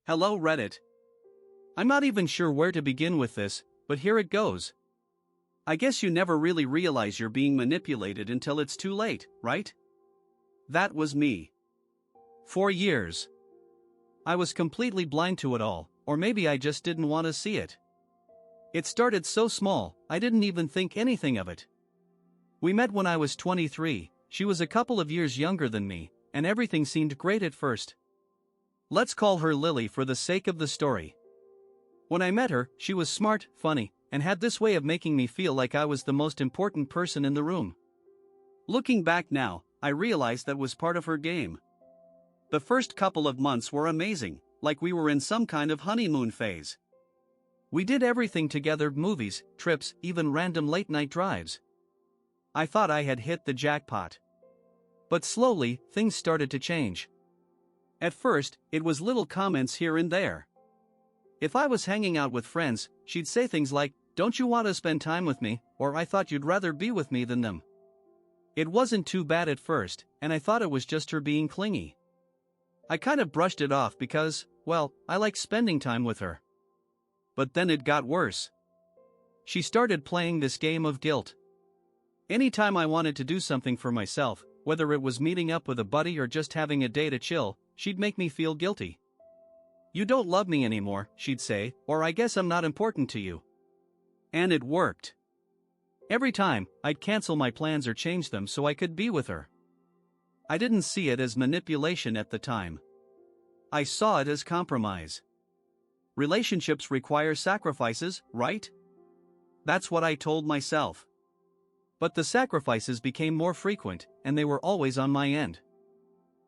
Hello Reddit. I'm not even sure where to begin with this, but here it goes. I guess you never really realize you're being manipulated until it's too late, right? That was me. For years. I was completely blind to it all, or maybe I just didn't want to see it. It started so small, I didn't even think anything of it. We met when I was 23, she was a couple of years younger than me, and everything seemed great at first. Let's call her Lily for the sake of the story. When I met her, she was smart, funny, and had this way of making me feel like I was the most important person in the room. Looking back now, I realized that was part of her game. The first couple of months were amazing, like we were in some kind of honeymoon phase. We did everything together, movies, trips, even random late-night drives. I thought I had hit the jackpot. But slowly, things started to change. At first, it was little comments here and there. If I was hanging out with friends, she'd say things like, "Don't you want to spend time with me?" or "I thought you'd rather be with me than them." It wasn't too bad at first, and I thought it was just her being clingy. I kind of brushed it off because, well, I like spending time with her. But then it got worse. She started playing this game of guilt. Anytime I wanted to do something for myself, whether it was meeting up with a buddy or just having a day to chill, she'd make me feel guilty. "You don't love me anymore," she'd say, or "I guess I'm not important to you." And it worked. Every time, I'd cancel my plans or change them so I could be with her. I didn't see it as manipulation at the time. I saw it as compromise. Relationships require sacrifices, right? That's what I told myself. But the sacrifices became more frequent, and they were always on my end.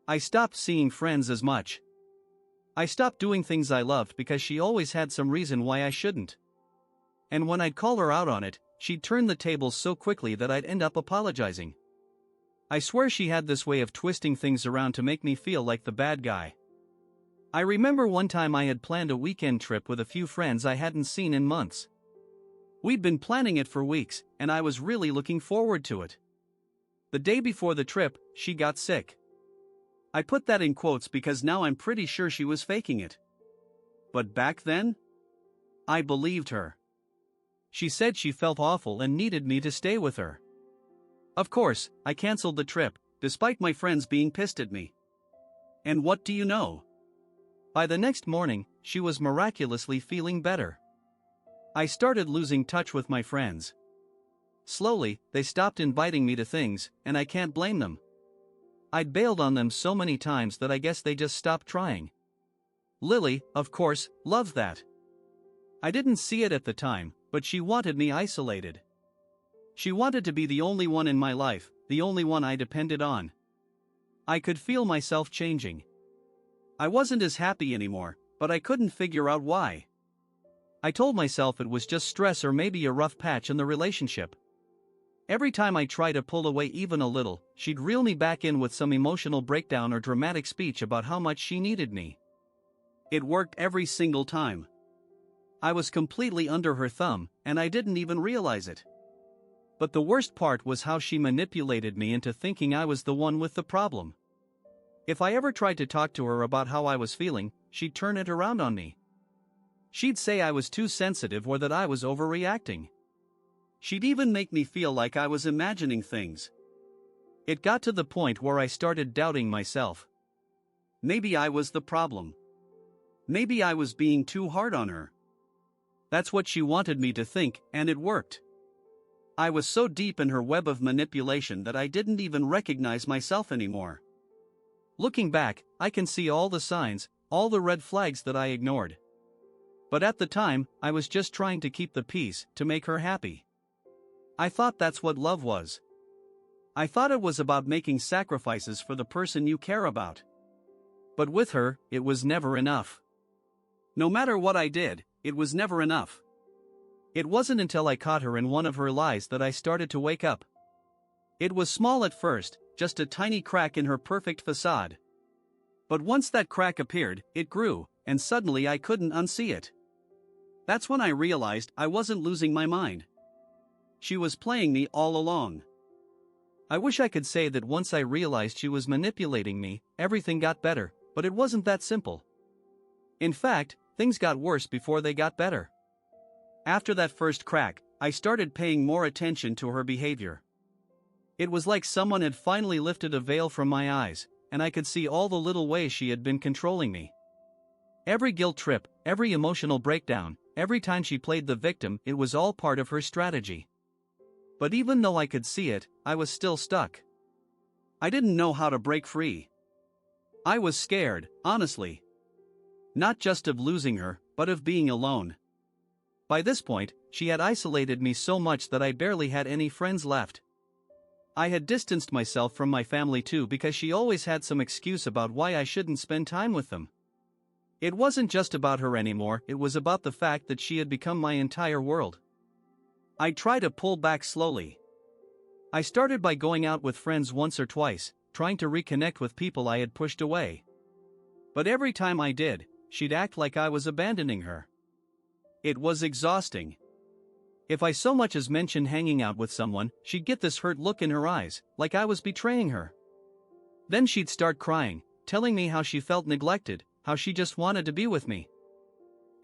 I stopped seeing friends as much. I stopped doing things I loved because she always had some reason why I shouldn't. And when I'd call her out on it, she'd turn the tables so quickly that I'd end up apologizing. I swear she had this way of twisting things around to make me feel like the bad guy. I remember one time I had planned a weekend trip with a few friends I hadn't seen in months. We'd been planning it for weeks, and I was really looking forward to it. The day before the trip, she got sick. I put that in quotes because now I'm pretty sure she was faking it. But back then, I believed her. She said she felt awful and needed me to stay with her. Of course, I canceled the trip, despite my friends being pissed at me. And what do you know? By the next morning, she was miraculously feeling better. I started losing touch with my friends. Slowly, they stopped inviting me to things, and I can't blame them. I'd bailed on them so many times that I guess they just stopped trying. Lily, of course, loves that. I didn't see it at the time, but she wanted me isolated. She wanted to be the only one in my life, the only one I depended on. I could feel myself changing. I wasn't as happy anymore, but I couldn't figure out why. I told myself it was just stress or maybe a rough patch in the relationship. Every time I tried to pull away even a little, she'd reel me back in with some emotional breakdown or dramatic speech about how much she needed me. It worked every single time. I was completely under her thumb, and I didn't even realize it. But the worst part was how she manipulated me into thinking I was the one with the problem. If I ever tried to talk to her about how I was feeling, she'd turn it around on me. She'd say I was too sensitive or that I was overreacting. She'd even make me feel like I was imagining things. It got to the point where I started doubting myself. Maybe I was the problem. Maybe I was being too hard on her. That's what she wanted me to think, and it worked. I was so deep in her web of manipulation that I didn't even recognize myself anymore. Looking back, I can see all the signs, all the red flags that I ignored. But at the time, I was just trying to keep the peace, to make her happy. I thought that's what love was. I thought it was about making sacrifices for the person you care about. But with her, it was never enough. No matter what I did, it was never enough. It wasn't until I caught her in one of her lies that I started to wake up. It was small at first, just a tiny crack in her perfect facade. But once that crack appeared, it grew, and suddenly I couldn't unsee it. That's when I realized I wasn't losing my mind. She was playing me all along. I wish I could say that once I realized she was manipulating me, everything got better, but it wasn't that simple. In fact, things got worse before they got better. After that first crack, I started paying more attention to her behavior. It was like someone had finally lifted a veil from my eyes, and I could see all the little ways she had been controlling me. Every guilt trip, every emotional breakdown, every time she played the victim, it was all part of her strategy. But even though I could see it, I was still stuck. I didn't know how to break free. I was scared, honestly. Not just of losing her, but of being alone. By this point, she had isolated me so much that I barely had any friends left. I had distanced myself from my family too because she always had some excuse about why I shouldn't spend time with them. It wasn't just about her anymore, it was about the fact that she had become my entire world. I tried to pull back slowly. I started by going out with friends once or twice, trying to reconnect with people I had pushed away. But every time I did, she'd act like I was abandoning her. It was exhausting. If I so much as mentioned hanging out with someone, she'd get this hurt look in her eyes, like I was betraying her. Then she'd start crying, telling me how she felt neglected, how she just wanted to be with me.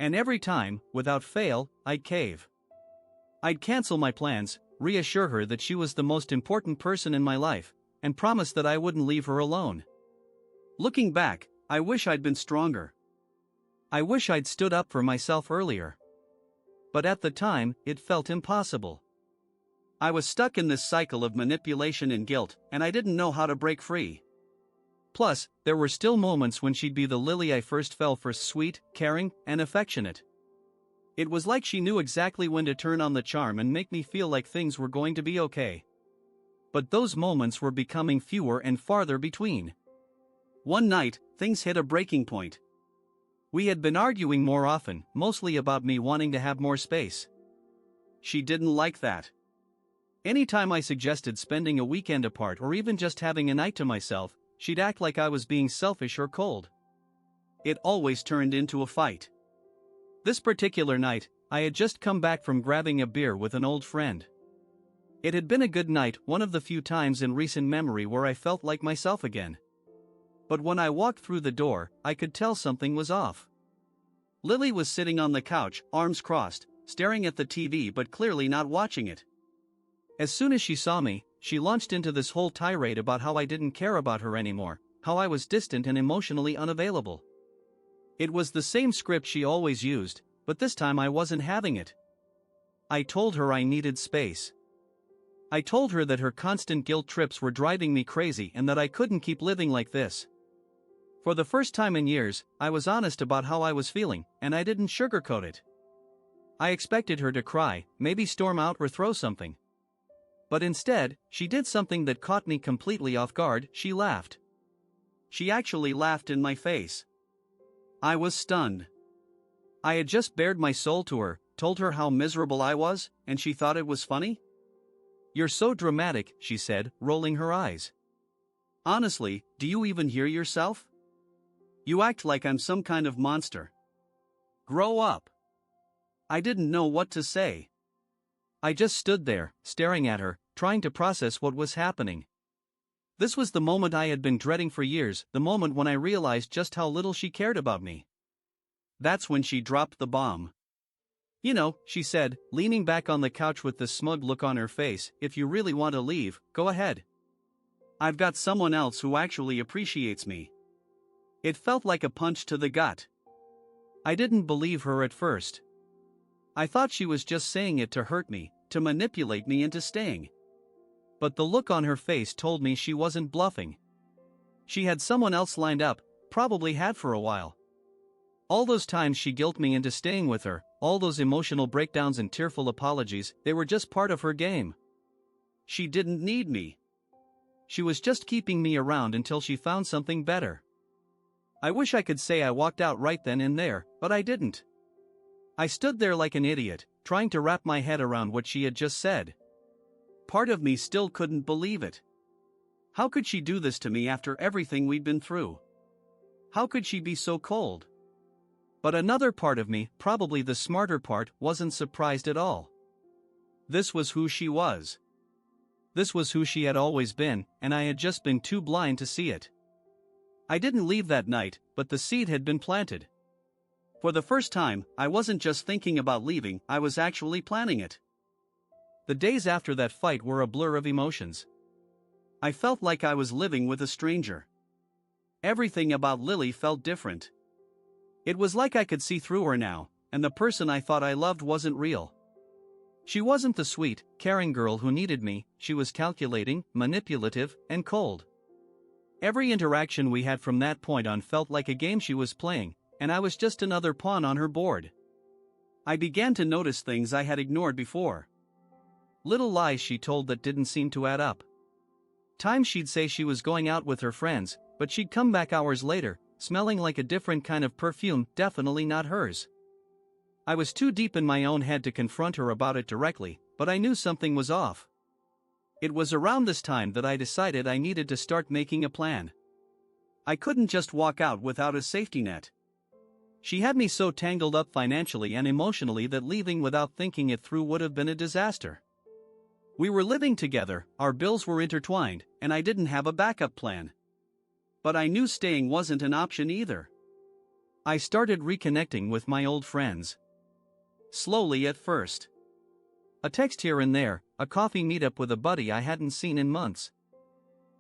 And every time, without fail, I'd cave. I'd cancel my plans, reassure her that she was the most important person in my life, and promise that I wouldn't leave her alone. Looking back, I wish I'd been stronger. I wish I'd stood up for myself earlier. But at the time, it felt impossible. I was stuck in this cycle of manipulation and guilt, and I didn't know how to break free. Plus, there were still moments when she'd be the Lily I first fell for, sweet, caring, and affectionate. It was like she knew exactly when to turn on the charm and make me feel like things were going to be okay. But those moments were becoming fewer and farther between. One night, things hit a breaking point. We had been arguing more often, mostly about me wanting to have more space. She didn't like that. Anytime I suggested spending a weekend apart or even just having a night to myself, she'd act like I was being selfish or cold. It always turned into a fight. This particular night, I had just come back from grabbing a beer with an old friend. It had been a good night, one of the few times in recent memory where I felt like myself again. But when I walked through the door, I could tell something was off. Lily was sitting on the couch, arms crossed, staring at the TV but clearly not watching it. As soon as she saw me, she launched into this whole tirade about how I didn't care about her anymore, how I was distant and emotionally unavailable. It was the same script she always used, but this time I wasn't having it. I told her I needed space. I told her that her constant guilt trips were driving me crazy and that I couldn't keep living like this. For the first time in years, I was honest about how I was feeling, and I didn't sugarcoat it. I expected her to cry, maybe storm out or throw something. But instead, she did something that caught me completely off guard. She laughed. She actually laughed in my face. I was stunned. I had just bared my soul to her, told her how miserable I was, and she thought it was funny? "You're so dramatic," she said, rolling her eyes. "Honestly, do you even hear yourself? You act like I'm some kind of monster. Grow up." I didn't know what to say. I just stood there, staring at her, trying to process what was happening. This was the moment I had been dreading for years, the moment when I realized just how little she cared about me. That's when she dropped the bomb. "You know," she said, leaning back on the couch with this smug look on her face, "if you really want to leave, go ahead. I've got someone else who actually appreciates me." It felt like a punch to the gut. I didn't believe her at first. I thought she was just saying it to hurt me, to manipulate me into staying. But the look on her face told me she wasn't bluffing. She had someone else lined up, probably had for a while. All those times she guilted me into staying with her, all those emotional breakdowns and tearful apologies, they were just part of her game. She didn't need me. She was just keeping me around until she found something better. I wish I could say I walked out right then and there, but I didn't. I stood there like an idiot, trying to wrap my head around what she had just said. Part of me still couldn't believe it. How could she do this to me after everything we'd been through? How could she be so cold? But another part of me, probably the smarter part, wasn't surprised at all. This was who she was. This was who she had always been, and I had just been too blind to see it. I didn't leave that night, but the seed had been planted. For the first time, I wasn't just thinking about leaving, I was actually planning it. The days after that fight were a blur of emotions. I felt like I was living with a stranger. Everything about Lily felt different. It was like I could see through her now, and the person I thought I loved wasn't real. She wasn't the sweet, caring girl who needed me, she was calculating, manipulative, and cold. Every interaction we had from that point on felt like a game she was playing, and I was just another pawn on her board. I began to notice things I had ignored before. Little lies she told that didn't seem to add up. Times she'd say she was going out with her friends, but she'd come back hours later, smelling like a different kind of perfume, definitely not hers. I was too deep in my own head to confront her about it directly, but I knew something was off. It was around this time that I decided I needed to start making a plan. I couldn't just walk out without a safety net. She had me so tangled up financially and emotionally that leaving without thinking it through would have been a disaster. We were living together, our bills were intertwined, and I didn't have a backup plan. But I knew staying wasn't an option either. I started reconnecting with my old friends. Slowly at first. A text here and there, a coffee meetup with a buddy I hadn't seen in months.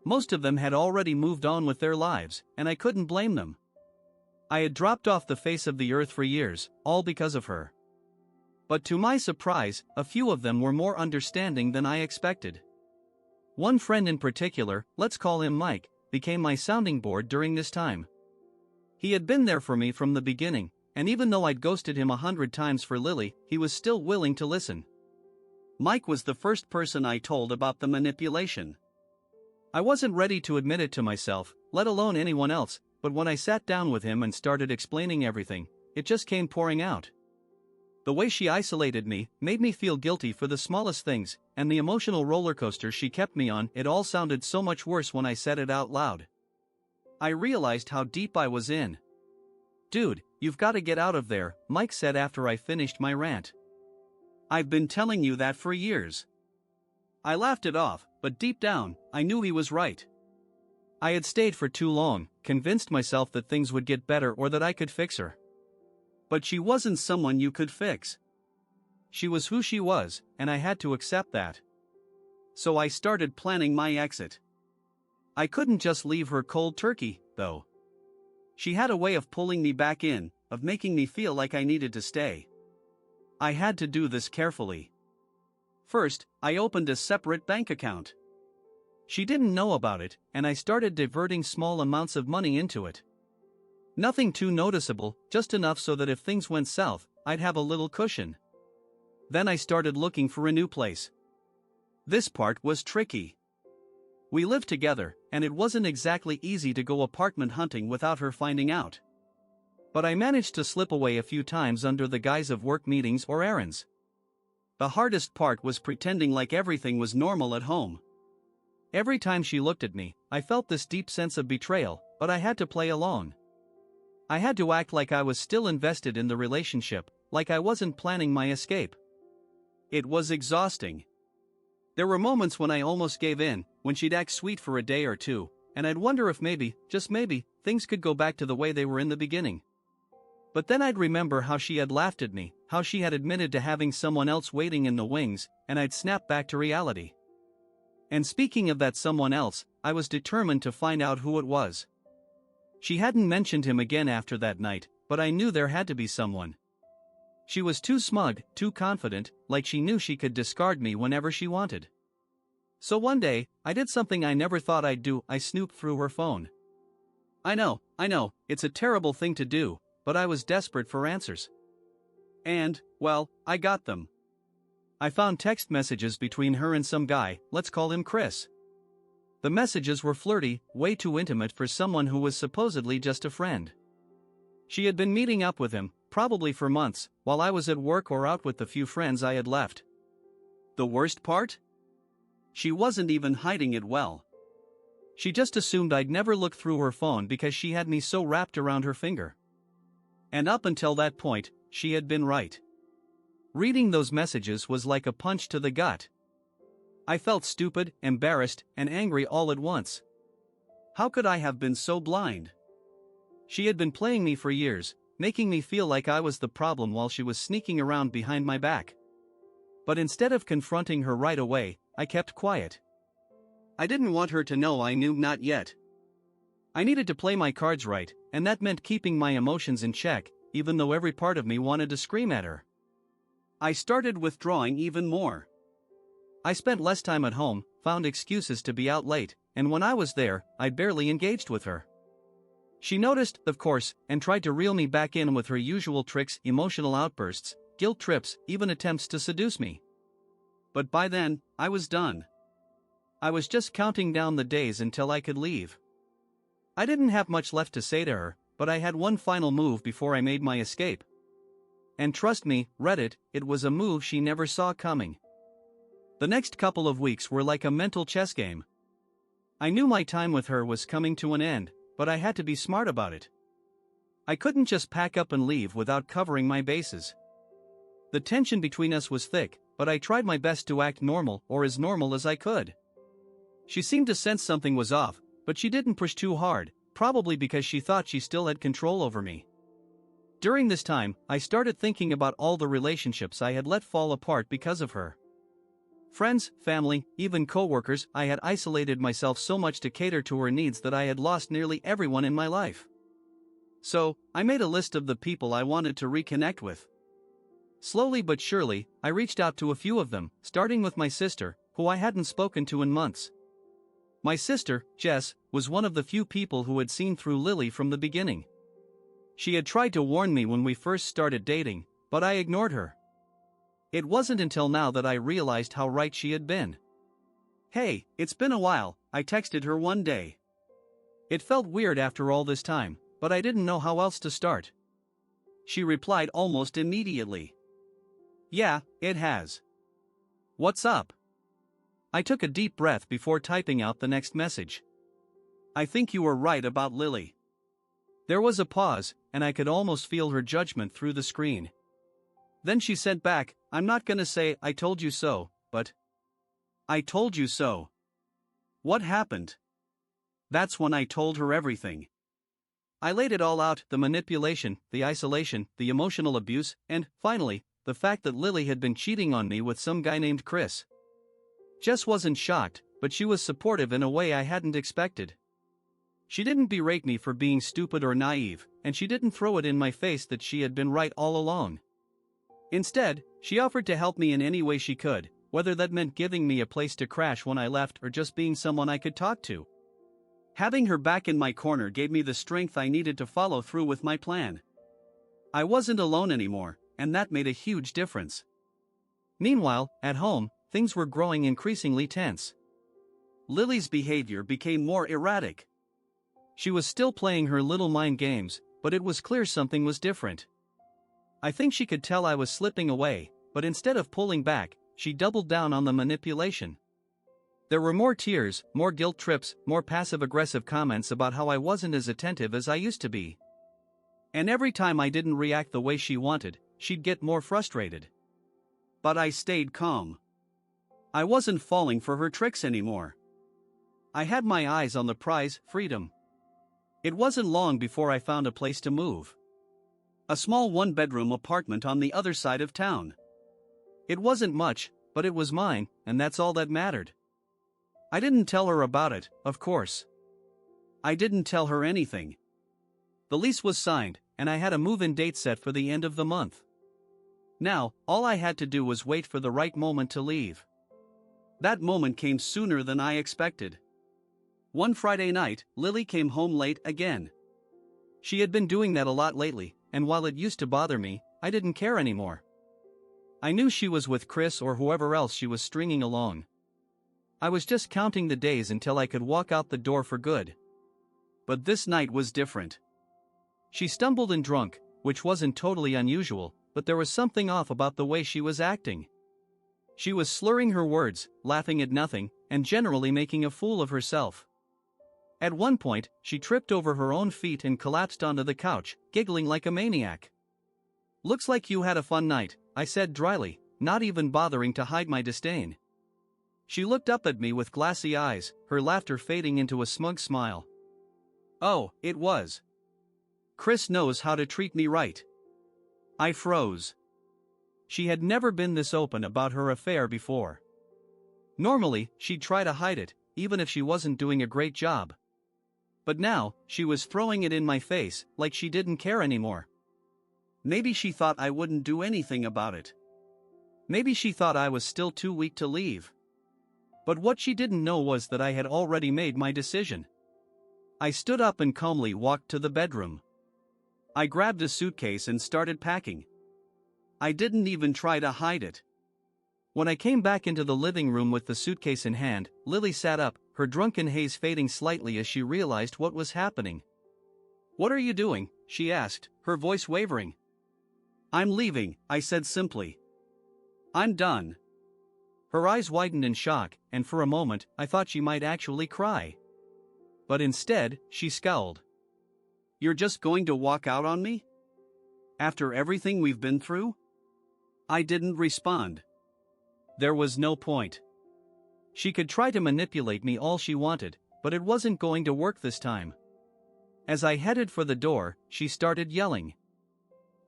Most of them had already moved on with their lives, and I couldn't blame them. I had dropped off the face of the earth for years, all because of her. But to my surprise, a few of them were more understanding than I expected. One friend in particular, let's call him Mike, became my sounding board during this time. He had been there for me from the beginning, and even though I'd ghosted him 100 times for Lily, he was still willing to listen. Mike was the first person I told about the manipulation. I wasn't ready to admit it to myself, let alone anyone else, but when I sat down with him and started explaining everything, it just came pouring out. The way she isolated me made me feel guilty for the smallest things, and the emotional roller coaster she kept me on, it all sounded so much worse when I said it out loud. I realized how deep I was in. "Dude, you've got to get out of there," Mike said after I finished my rant. "I've been telling you that for years." I laughed it off, but deep down, I knew he was right. I had stayed for too long, convinced myself that things would get better or that I could fix her. But she wasn't someone you could fix. She was who she was, and I had to accept that. So I started planning my exit. I couldn't just leave her cold turkey, though. She had a way of pulling me back in, of making me feel like I needed to stay. I had to do this carefully. First, I opened a separate bank account. She didn't know about it, and I started diverting small amounts of money into it. Nothing too noticeable, just enough so that if things went south, I'd have a little cushion. Then I started looking for a new place. This part was tricky. We lived together, and it wasn't exactly easy to go apartment hunting without her finding out. But I managed to slip away a few times under the guise of work meetings or errands. The hardest part was pretending like everything was normal at home. Every time she looked at me, I felt this deep sense of betrayal, but I had to play along. I had to act like I was still invested in the relationship, like I wasn't planning my escape. It was exhausting. There were moments when I almost gave in, when she'd act sweet for a day or two, and I'd wonder if maybe, just maybe, things could go back to the way they were in the beginning. But then I'd remember how she had laughed at me, how she had admitted to having someone else waiting in the wings, and I'd snap back to reality. And speaking of that someone else, I was determined to find out who it was. She hadn't mentioned him again after that night, but I knew there had to be someone. She was too smug, too confident, like she knew she could discard me whenever she wanted. So one day, I did something I never thought I'd do. I snooped through her phone. I know, it's a terrible thing to do, but I was desperate for answers. And, well, I got them. I found text messages between her and some guy, let's call him Chris. The messages were flirty, way too intimate for someone who was supposedly just a friend. She had been meeting up with him, probably for months, while I was at work or out with the few friends I had left. The worst part? She wasn't even hiding it well. She just assumed I'd never look through her phone because she had me so wrapped around her finger. And up until that point, she had been right. Reading those messages was like a punch to the gut. I felt stupid, embarrassed, and angry all at once. How could I have been so blind? She had been playing me for years, making me feel like I was the problem while she was sneaking around behind my back. But instead of confronting her right away, I kept quiet. I didn't want her to know I knew not yet. I needed to play my cards right, and that meant keeping my emotions in check, even though every part of me wanted to scream at her. I started withdrawing even more. I spent less time at home, found excuses to be out late, and when I was there, I barely engaged with her. She noticed, of course, and tried to reel me back in with her usual tricks, emotional outbursts, guilt trips, even attempts to seduce me. But by then, I was done. I was just counting down the days until I could leave. I didn't have much left to say to her, but I had one final move before I made my escape. And trust me, Reddit, it was a move she never saw coming. The next couple of weeks were like a mental chess game. I knew my time with her was coming to an end, but I had to be smart about it. I couldn't just pack up and leave without covering my bases. The tension between us was thick, but I tried my best to act normal, or as normal as I could. She seemed to sense something was off, but she didn't push too hard, probably because she thought she still had control over me. During this time, I started thinking about all the relationships I had let fall apart because of her. Friends, family, even coworkers. I had isolated myself so much to cater to her needs that I had lost nearly everyone in my life. So, I made a list of the people I wanted to reconnect with. Slowly but surely, I reached out to a few of them, starting with my sister, who I hadn't spoken to in months. My sister, Jess, was one of the few people who had seen through Lily from the beginning. She had tried to warn me when we first started dating, but I ignored her. It wasn't until now that I realized how right she had been. "Hey, it's been a while," I texted her one day. It felt weird after all this time, but I didn't know how else to start. She replied almost immediately. "Yeah, it has. What's up?" I took a deep breath before typing out the next message. "I think you were right about Lily." There was a pause, and I could almost feel her judgment through the screen. Then she sent back, "I'm not gonna say I told you so, but I told you so." What happened? That's when I told her everything. I laid it all out, the manipulation, the isolation, the emotional abuse, and, finally, the fact that Lily had been cheating on me with some guy named Chris. Jess wasn't shocked, but she was supportive in a way I hadn't expected. She didn't berate me for being stupid or naive, and she didn't throw it in my face that she had been right all along. Instead, she offered to help me in any way she could, whether that meant giving me a place to crash when I left or just being someone I could talk to. Having her back in my corner gave me the strength I needed to follow through with my plan. I wasn't alone anymore, and that made a huge difference. Meanwhile, at home, things were growing increasingly tense. Lily's behavior became more erratic. She was still playing her little mind games, but it was clear something was different. I think she could tell I was slipping away, but instead of pulling back, she doubled down on the manipulation. There were more tears, more guilt trips, more passive-aggressive comments about how I wasn't as attentive as I used to be. And every time I didn't react the way she wanted, she'd get more frustrated. But I stayed calm. I wasn't falling for her tricks anymore. I had my eyes on the prize, freedom. It wasn't long before I found a place to move. A small one-bedroom apartment on the other side of town. It wasn't much, but it was mine, and that's all that mattered. I didn't tell her about it, of course. I didn't tell her anything. The lease was signed, and I had a move-in date set for the end of the month. Now, all I had to do was wait for the right moment to leave. That moment came sooner than I expected. One Friday night, Lily came home late again. She had been doing that a lot lately, and while it used to bother me, I didn't care anymore. I knew she was with Chris or whoever else she was stringing along. I was just counting the days until I could walk out the door for good. But this night was different. She stumbled and drunk, which wasn't totally unusual, but there was something off about the way she was acting. She was slurring her words, laughing at nothing, and generally making a fool of herself. At one point, she tripped over her own feet and collapsed onto the couch, giggling like a maniac. "Looks like you had a fun night," I said dryly, not even bothering to hide my disdain. She looked up at me with glassy eyes, her laughter fading into a smug smile. "Oh, it was. Chris knows how to treat me right. I froze. She had never been this open about her affair before. Normally, she'd try to hide it, even if she wasn't doing a great job. But now, she was throwing it in my face, like she didn't care anymore. Maybe she thought I wouldn't do anything about it. Maybe she thought I was still too weak to leave. But what she didn't know was that I had already made my decision. I stood up and calmly walked to the bedroom. I grabbed a suitcase and started packing. I didn't even try to hide it. When I came back into the living room with the suitcase in hand, Lily sat up, her drunken haze fading slightly as she realized what was happening. "What are you doing?" she asked, her voice wavering. "I'm leaving," I said simply. "I'm done." Her eyes widened in shock, and for a moment, I thought she might actually cry. But instead, she scowled. "You're just going to walk out on me? After everything we've been through?" I didn't respond. There was no point. She could try to manipulate me all she wanted, but it wasn't going to work this time. As I headed for the door, she started yelling.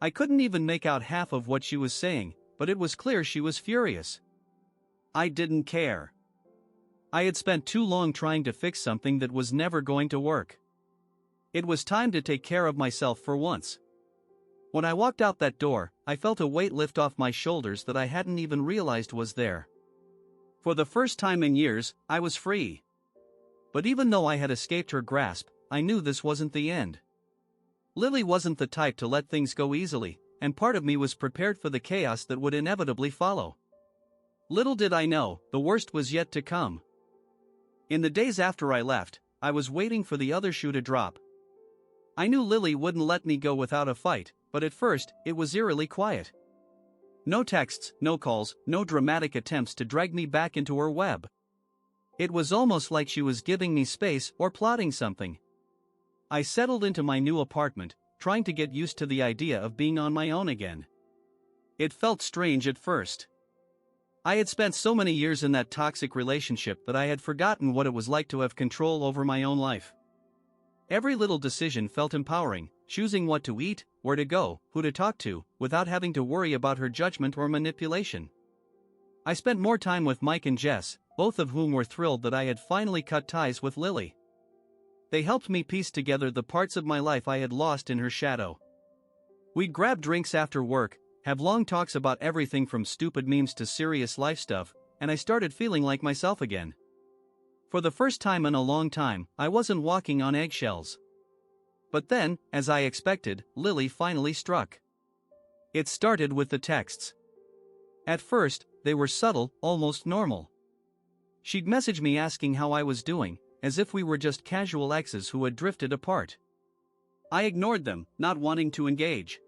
I couldn't even make out half of what she was saying, but it was clear she was furious. I didn't care. I had spent too long trying to fix something that was never going to work. It was time to take care of myself for once. When I walked out that door, I felt a weight lift off my shoulders that I hadn't even realized was there. For the first time in years, I was free. But even though I had escaped her grasp, I knew this wasn't the end. Lily wasn't the type to let things go easily, and part of me was prepared for the chaos that would inevitably follow. Little did I know, the worst was yet to come. In the days after I left, I was waiting for the other shoe to drop. I knew Lily wouldn't let me go without a fight, but at first, it was eerily quiet. No texts, no calls, no dramatic attempts to drag me back into her web. It was almost like she was giving me space or plotting something. I settled into my new apartment, trying to get used to the idea of being on my own again. It felt strange at first. I had spent so many years in that toxic relationship that I had forgotten what it was like to have control over my own life. Every little decision felt empowering, choosing what to eat, where to go, who to talk to, without having to worry about her judgment or manipulation. I spent more time with Mike and Jess, both of whom were thrilled that I had finally cut ties with Lily. They helped me piece together the parts of my life I had lost in her shadow. We'd grab drinks after work, have long talks about everything from stupid memes to serious life stuff, and I started feeling like myself again. For the first time in a long time, I wasn't walking on eggshells. But then, as I expected, Lily finally struck. It started with the texts. At first, they were subtle, almost normal. She'd message me asking how I was doing, as if we were just casual exes who had drifted apart. I ignored them, not wanting to engage.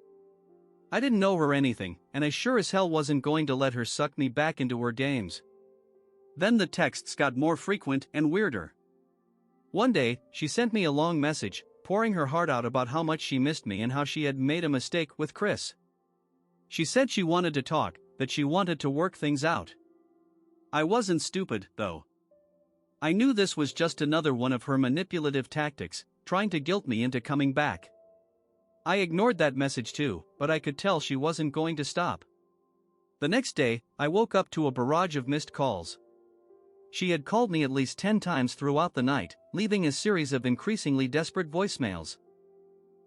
I didn't know her anything, and I sure as hell wasn't going to let her suck me back into her games. Then the texts got more frequent and weirder. One day, she sent me a long message, pouring her heart out about how much she missed me and how she had made a mistake with Chris. She said she wanted to talk, that she wanted to work things out. I wasn't stupid, though. I knew this was just another one of her manipulative tactics, trying to guilt me into coming back. I ignored that message too, but I could tell she wasn't going to stop. The next day, I woke up to a barrage of missed calls. She had called me at least 10 times throughout the night, leaving a series of increasingly desperate voicemails.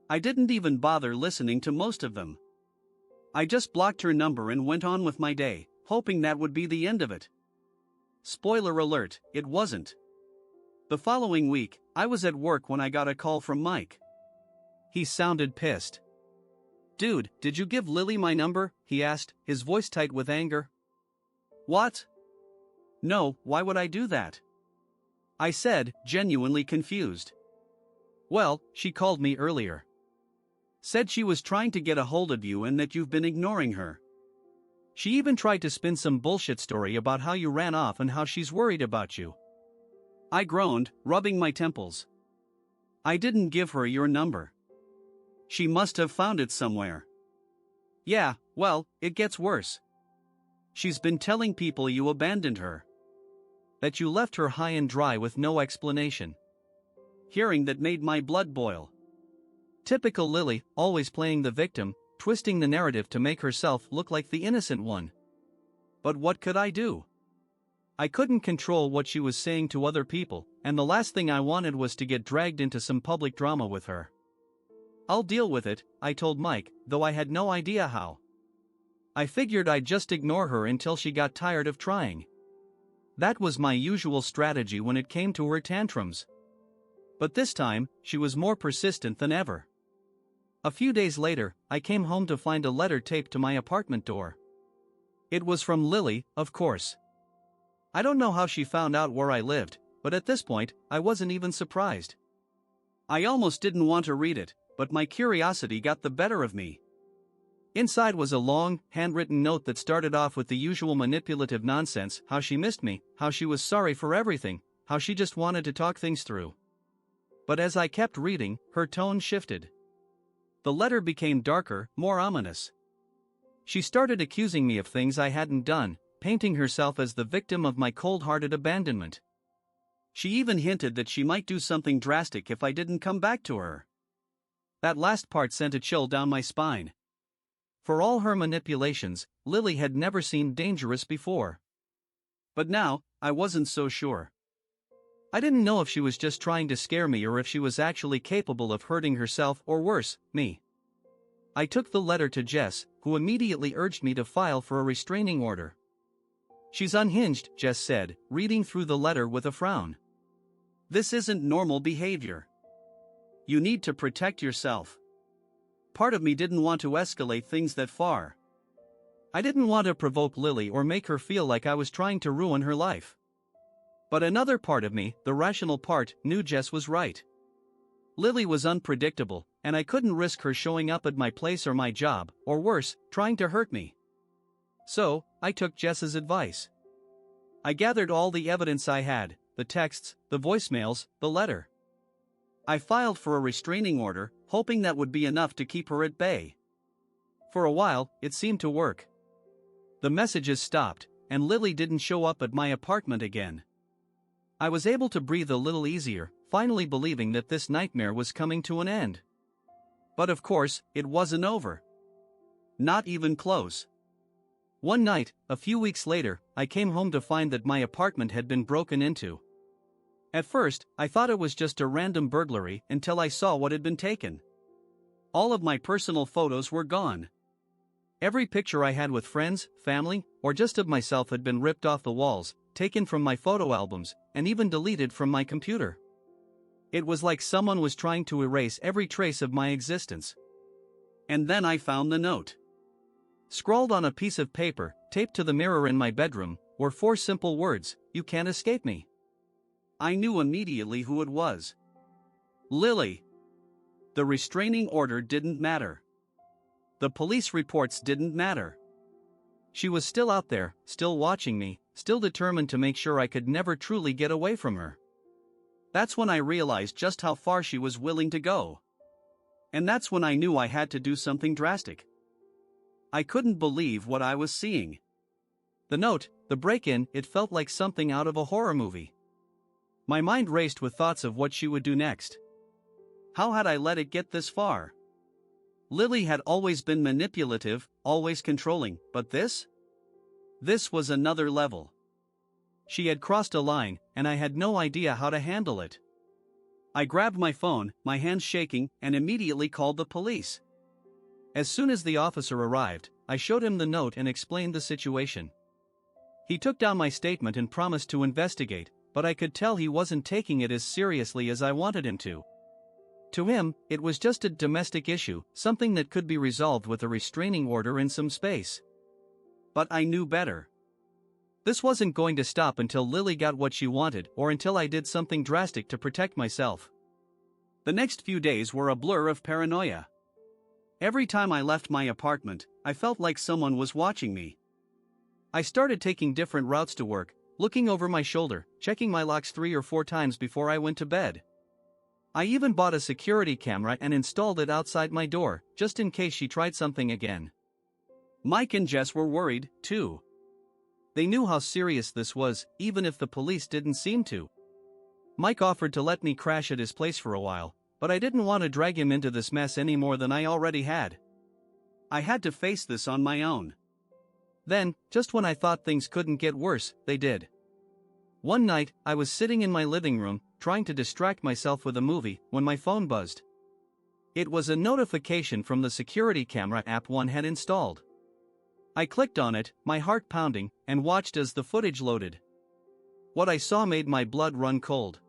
I didn't even bother listening to most of them. I just blocked her number and went on with my day, hoping that would be the end of it. Spoiler alert, it wasn't. The following week, I was at work when I got a call from Mike. He sounded pissed. "Dude, did you give Lily my number?" he asked, his voice tight with anger. "What? No, why would I do that?" I said, genuinely confused. "Well, she called me earlier. Said she was trying to get a hold of you and that you've been ignoring her. She even tried to spin some bullshit story about how you ran off and how she's worried about you." I groaned, rubbing my temples. "I didn't give her your number. She must have found it somewhere." "Yeah, well, it gets worse. She's been telling people you abandoned her. That you left her high and dry with no explanation." Hearing that made my blood boil. Typical Lily, always playing the victim, twisting the narrative to make herself look like the innocent one. But what could I do? I couldn't control what she was saying to other people, and the last thing I wanted was to get dragged into some public drama with her. "I'll deal with it," I told Mike, though I had no idea how. I figured I'd just ignore her until she got tired of trying. That was my usual strategy when it came to her tantrums. But this time, she was more persistent than ever. A few days later, I came home to find a letter taped to my apartment door. It was from Lily, of course. I don't know how she found out where I lived, but at this point, I wasn't even surprised. I almost didn't want to read it, but my curiosity got the better of me. Inside was a long, handwritten note that started off with the usual manipulative nonsense: how she missed me, how she was sorry for everything, how she just wanted to talk things through. But as I kept reading, her tone shifted. The letter became darker, more ominous. She started accusing me of things I hadn't done, painting herself as the victim of my cold-hearted abandonment. She even hinted that she might do something drastic if I didn't come back to her. That last part sent a chill down my spine. For all her manipulations, Lily had never seemed dangerous before. But now, I wasn't so sure. I didn't know if she was just trying to scare me or if she was actually capable of hurting herself or worse, me. I took the letter to Jess, who immediately urged me to file for a restraining order. "She's unhinged," Jess said, reading through the letter with a frown. "This isn't normal behavior. You need to protect yourself." Part of me didn't want to escalate things that far. I didn't want to provoke Lily or make her feel like I was trying to ruin her life. But another part of me, the rational part, knew Jess was right. Lily was unpredictable, and I couldn't risk her showing up at my place or my job, or worse, trying to hurt me. So, I took Jess's advice. I gathered all the evidence I had: the texts, the voicemails, the letter. I filed for a restraining order, hoping that would be enough to keep her at bay. For a while, it seemed to work. The messages stopped, and Lily didn't show up at my apartment again. I was able to breathe a little easier, finally believing that this nightmare was coming to an end. But of course, it wasn't over. Not even close. One night, a few weeks later, I came home to find that my apartment had been broken into. At first, I thought it was just a random burglary until I saw what had been taken. All of my personal photos were gone. Every picture I had with friends, family, or just of myself had been ripped off the walls, taken from my photo albums, and even deleted from my computer. It was like someone was trying to erase every trace of my existence. And then I found the note. Scrawled on a piece of paper, taped to the mirror in my bedroom, were 4 simple words: "You can't escape me." I knew immediately who it was. Lily. The restraining order didn't matter. The police reports didn't matter. She was still out there, still watching me, still determined to make sure I could never truly get away from her. That's when I realized just how far she was willing to go. And that's when I knew I had to do something drastic. I couldn't believe what I was seeing. The note, the break-in, it felt like something out of a horror movie. My mind raced with thoughts of what she would do next. How had I let it get this far? Lily had always been manipulative, always controlling, but this? This was another level. She had crossed a line, and I had no idea how to handle it. I grabbed my phone, my hands shaking, and immediately called the police. As soon as the officer arrived, I showed him the note and explained the situation. He took down my statement and promised to investigate, but I could tell he wasn't taking it as seriously as I wanted him to. To him, it was just a domestic issue, something that could be resolved with a restraining order and some space. But I knew better. This wasn't going to stop until Lily got what she wanted or until I did something drastic to protect myself. The next few days were a blur of paranoia. Every time I left my apartment, I felt like someone was watching me. I started taking different routes to work, looking over my shoulder, checking my locks 3 or 4 times before I went to bed. I even bought a security camera and installed it outside my door, just in case she tried something again. Mike and Jess were worried, too. They knew how serious this was, even if the police didn't seem to. Mike offered to let me crash at his place for a while, but I didn't want to drag him into this mess any more than I already had. I had to face this on my own. Then, just when I thought things couldn't get worse, they did. One night, I was sitting in my living room, trying to distract myself with a movie, when my phone buzzed. It was a notification from the security camera app one had installed. I clicked on it, my heart pounding, and watched as the footage loaded. What I saw made my blood run cold.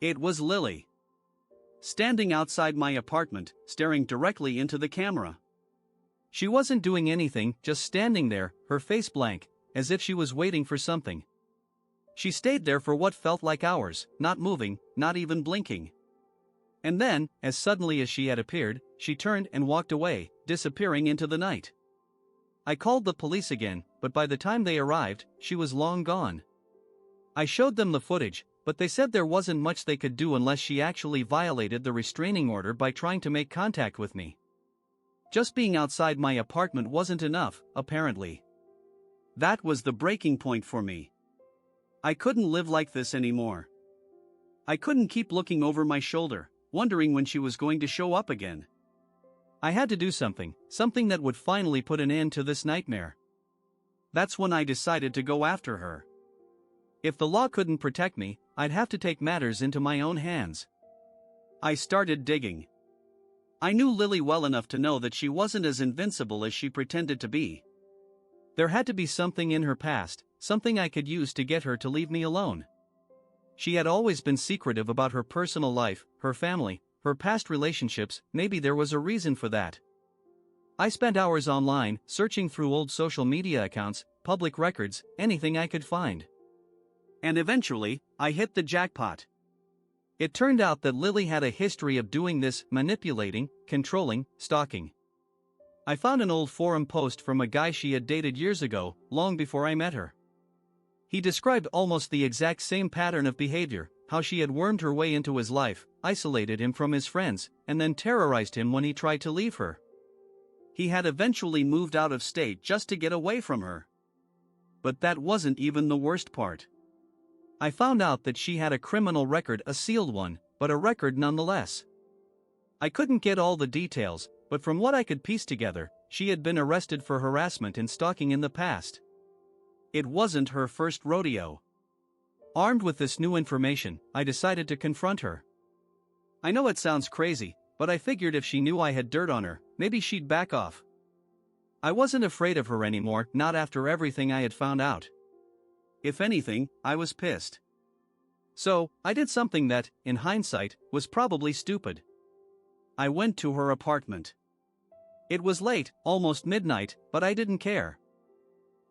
It was Lily. Standing outside my apartment, staring directly into the camera. She wasn't doing anything, just standing there, her face blank, as if she was waiting for something. She stayed there for what felt like hours, not moving, not even blinking. And then, as suddenly as she had appeared, she turned and walked away, disappearing into the night. I called the police again, but by the time they arrived, she was long gone. I showed them the footage, but they said there wasn't much they could do unless she actually violated the restraining order by trying to make contact with me. Just being outside my apartment wasn't enough, apparently. That was the breaking point for me. I couldn't live like this anymore. I couldn't keep looking over my shoulder, wondering when she was going to show up again. I had to do something that would finally put an end to this nightmare. That's when I decided to go after her. If the law couldn't protect me, I'd have to take matters into my own hands. I started digging. I knew Lily well enough to know that she wasn't as invincible as she pretended to be. There had to be something in her past, something I could use to get her to leave me alone. She had always been secretive about her personal life, her family, her past relationships. Maybe there was a reason for that. I spent hours online, searching through old social media accounts, public records, anything I could find. And eventually, I hit the jackpot. It turned out that Lily had a history of doing this, manipulating, controlling, stalking. I found an old forum post from a guy she had dated years ago, long before I met her. He described almost the exact same pattern of behavior, how she had wormed her way into his life, isolated him from his friends, and then terrorized him when he tried to leave her. He had eventually moved out of state just to get away from her. But that wasn't even the worst part. I found out that she had a criminal record, a sealed one, but a record nonetheless. I couldn't get all the details, but from what I could piece together, she had been arrested for harassment and stalking in the past. It wasn't her first rodeo. Armed with this new information, I decided to confront her. I know it sounds crazy, but I figured if she knew I had dirt on her, maybe she'd back off. I wasn't afraid of her anymore, not after everything I had found out. If anything, I was pissed. So, I did something that, in hindsight, was probably stupid. I went to her apartment. It was late, almost midnight, but I didn't care.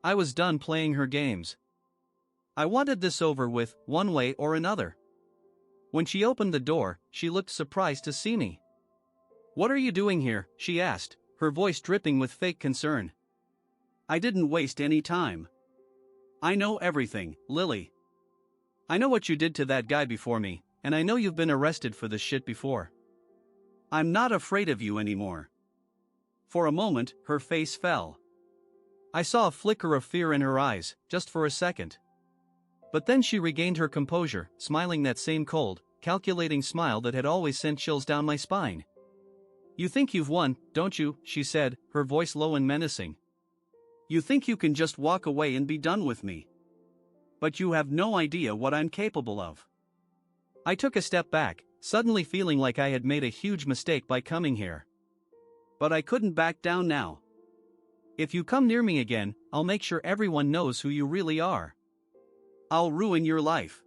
I was done playing her games. I wanted this over with, one way or another. When she opened the door, she looked surprised to see me. "What are you doing here?" she asked, her voice dripping with fake concern. I didn't waste any time. "I know everything, Lily. I know what you did to that guy before me, and I know you've been arrested for this shit before. I'm not afraid of you anymore." For a moment, her face fell. I saw a flicker of fear in her eyes, just for a second. But then she regained her composure, smiling that same cold, calculating smile that had always sent chills down my spine. "You think you've won, don't you?" she said, her voice low and menacing. "You think you can just walk away and be done with me. But you have no idea what I'm capable of." I took a step back, suddenly feeling like I had made a huge mistake by coming here. But I couldn't back down now. "If you come near me again, I'll make sure everyone knows who you really are. I'll ruin your life."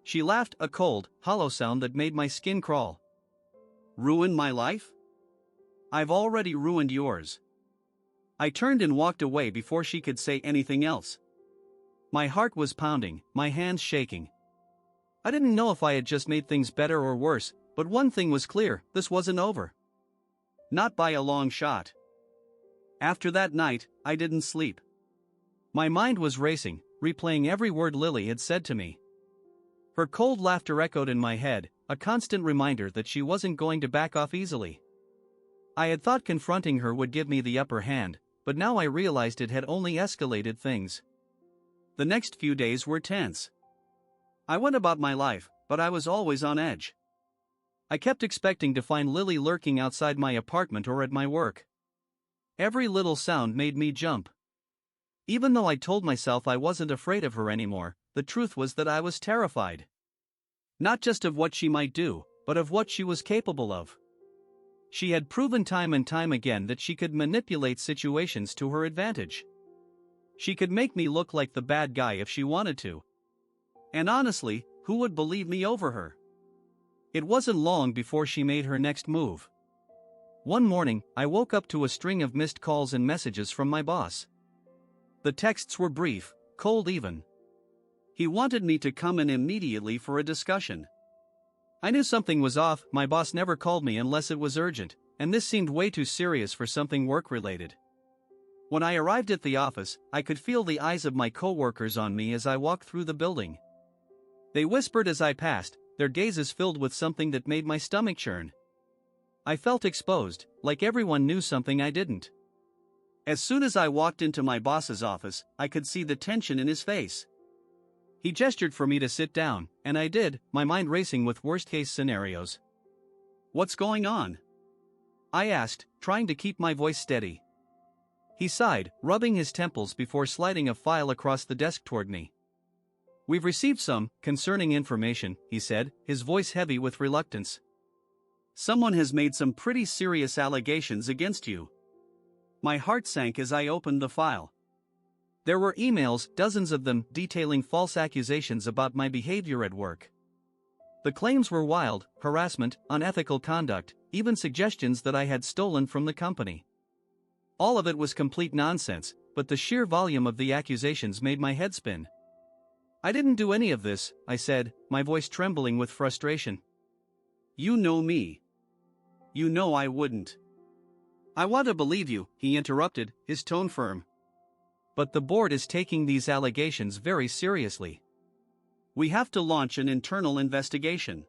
She laughed, a cold, hollow sound that made my skin crawl. "Ruin my life? I've already ruined yours." I turned and walked away before she could say anything else. My heart was pounding, my hands shaking. I didn't know if I had just made things better or worse, but one thing was clear: this wasn't over. Not by a long shot. After that night, I didn't sleep. My mind was racing, replaying every word Lily had said to me. Her cold laughter echoed in my head, a constant reminder that she wasn't going to back off easily. I had thought confronting her would give me the upper hand, but now I realized it had only escalated things. The next few days were tense. I went about my life, but I was always on edge. I kept expecting to find Lily lurking outside my apartment or at my work. Every little sound made me jump. Even though I told myself I wasn't afraid of her anymore, the truth was that I was terrified. Not just of what she might do, but of what she was capable of. She had proven time and time again that she could manipulate situations to her advantage. She could make me look like the bad guy if she wanted to. And honestly, who would believe me over her? It wasn't long before she made her next move. One morning, I woke up to a string of missed calls and messages from my boss. The texts were brief, cold even. He wanted me to come in immediately for a discussion. I knew something was off. My boss never called me unless it was urgent, and this seemed way too serious for something work-related. When I arrived at the office, I could feel the eyes of my coworkers on me as I walked through the building. They whispered as I passed, their gazes filled with something that made my stomach churn. I felt exposed, like everyone knew something I didn't. As soon as I walked into my boss's office, I could see the tension in his face. He gestured for me to sit down, and I did, my mind racing with worst-case scenarios. "What's going on?" I asked, trying to keep my voice steady. He sighed, rubbing his temples before sliding a file across the desk toward me. "We've received some concerning information," he said, his voice heavy with reluctance. "Someone has made some pretty serious allegations against you." My heart sank as I opened the file. There were emails, dozens of them, detailing false accusations about my behavior at work. The claims were wild: harassment, unethical conduct, even suggestions that I had stolen from the company. All of it was complete nonsense, but the sheer volume of the accusations made my head spin. "I didn't do any of this," I said, my voice trembling with frustration. "You know me. You know I wouldn't." "I want to believe you," he interrupted, his tone firm. "But the board is taking these allegations very seriously. We have to launch an internal investigation.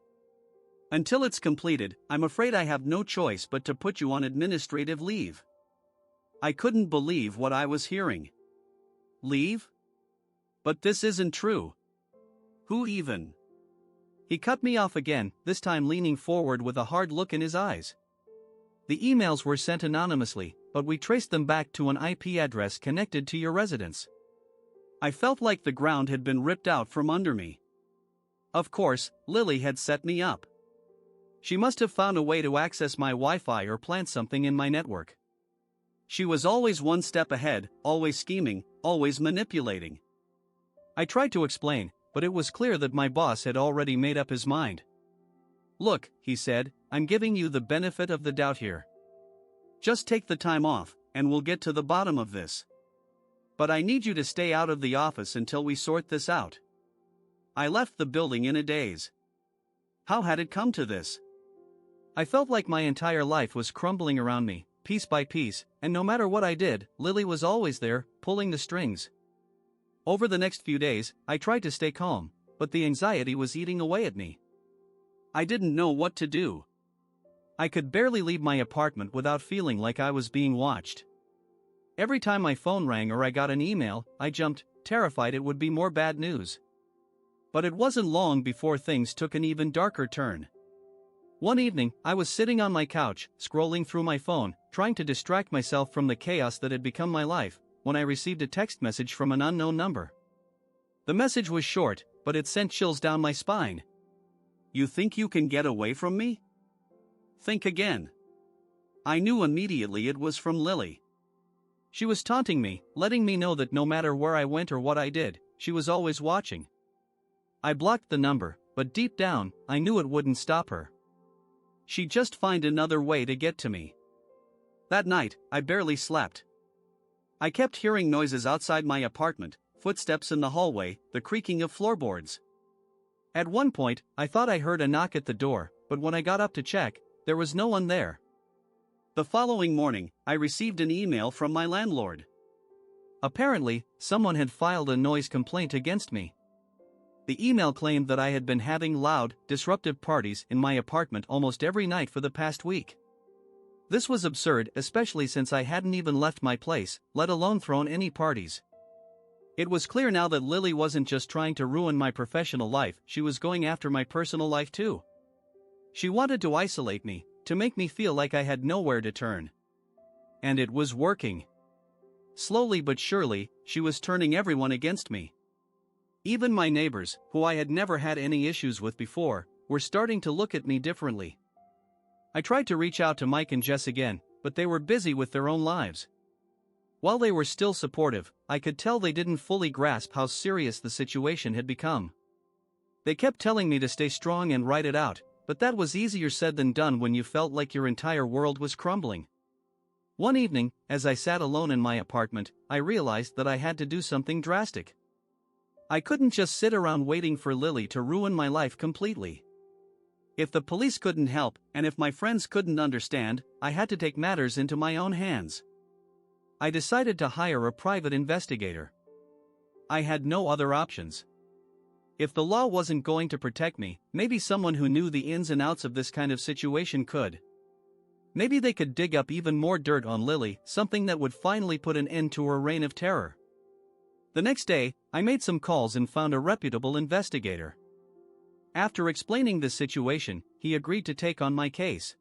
Until it's completed, I'm afraid I have no choice but to put you on administrative leave." I couldn't believe what I was hearing. Leave? But this isn't true. Who even? He cut me off again, this time leaning forward with a hard look in his eyes. "The emails were sent anonymously, but we traced them back to an IP address connected to your residence." I felt like the ground had been ripped out from under me. Of course, Lily had set me up. She must have found a way to access my Wi-Fi or plant something in my network. She was always one step ahead, always scheming, always manipulating. I tried to explain, but it was clear that my boss had already made up his mind. "Look," he said, "I'm giving you the benefit of the doubt here. Just take the time off, and we'll get to the bottom of this. But I need you to stay out of the office until we sort this out." I left the building in a daze. How had it come to this? I felt like my entire life was crumbling around me, piece by piece, and no matter what I did, Lily was always there, pulling the strings. Over the next few days, I tried to stay calm, but the anxiety was eating away at me. I didn't know what to do. I could barely leave my apartment without feeling like I was being watched. Every time my phone rang or I got an email, I jumped, terrified it would be more bad news. But it wasn't long before things took an even darker turn. One evening, I was sitting on my couch, scrolling through my phone, trying to distract myself from the chaos that had become my life, when I received a text message from an unknown number. The message was short, but it sent chills down my spine. "You think you can get away from me? Think again." I knew immediately it was from Lily. She was taunting me, letting me know that no matter where I went or what I did, she was always watching. I blocked the number, but deep down, I knew it wouldn't stop her. She'd just find another way to get to me. That night, I barely slept. I kept hearing noises outside my apartment, footsteps in the hallway, the creaking of floorboards. At one point, I thought I heard a knock at the door, but when I got up to check, there was no one there. The following morning, I received an email from my landlord. Apparently, someone had filed a noise complaint against me. The email claimed that I had been having loud, disruptive parties in my apartment almost every night for the past week. This was absurd, especially since I hadn't even left my place, let alone thrown any parties. It was clear now that Lily wasn't just trying to ruin my professional life, she was going after my personal life too. She wanted to isolate me, to make me feel like I had nowhere to turn. And it was working. Slowly but surely, she was turning everyone against me. Even my neighbors, who I had never had any issues with before, were starting to look at me differently. I tried to reach out to Mike and Jess again, but they were busy with their own lives. While they were still supportive, I could tell they didn't fully grasp how serious the situation had become. They kept telling me to stay strong and write it out, but that was easier said than done when you felt like your entire world was crumbling. One evening, as I sat alone in my apartment, I realized that I had to do something drastic. I couldn't just sit around waiting for Lily to ruin my life completely. If the police couldn't help, and if my friends couldn't understand, I had to take matters into my own hands. I decided to hire a private investigator. I had no other options. If the law wasn't going to protect me, maybe someone who knew the ins and outs of this kind of situation could. Maybe they could dig up even more dirt on Lily, something that would finally put an end to her reign of terror. The next day, I made some calls and found a reputable investigator. After explaining the situation, he agreed to take on my case.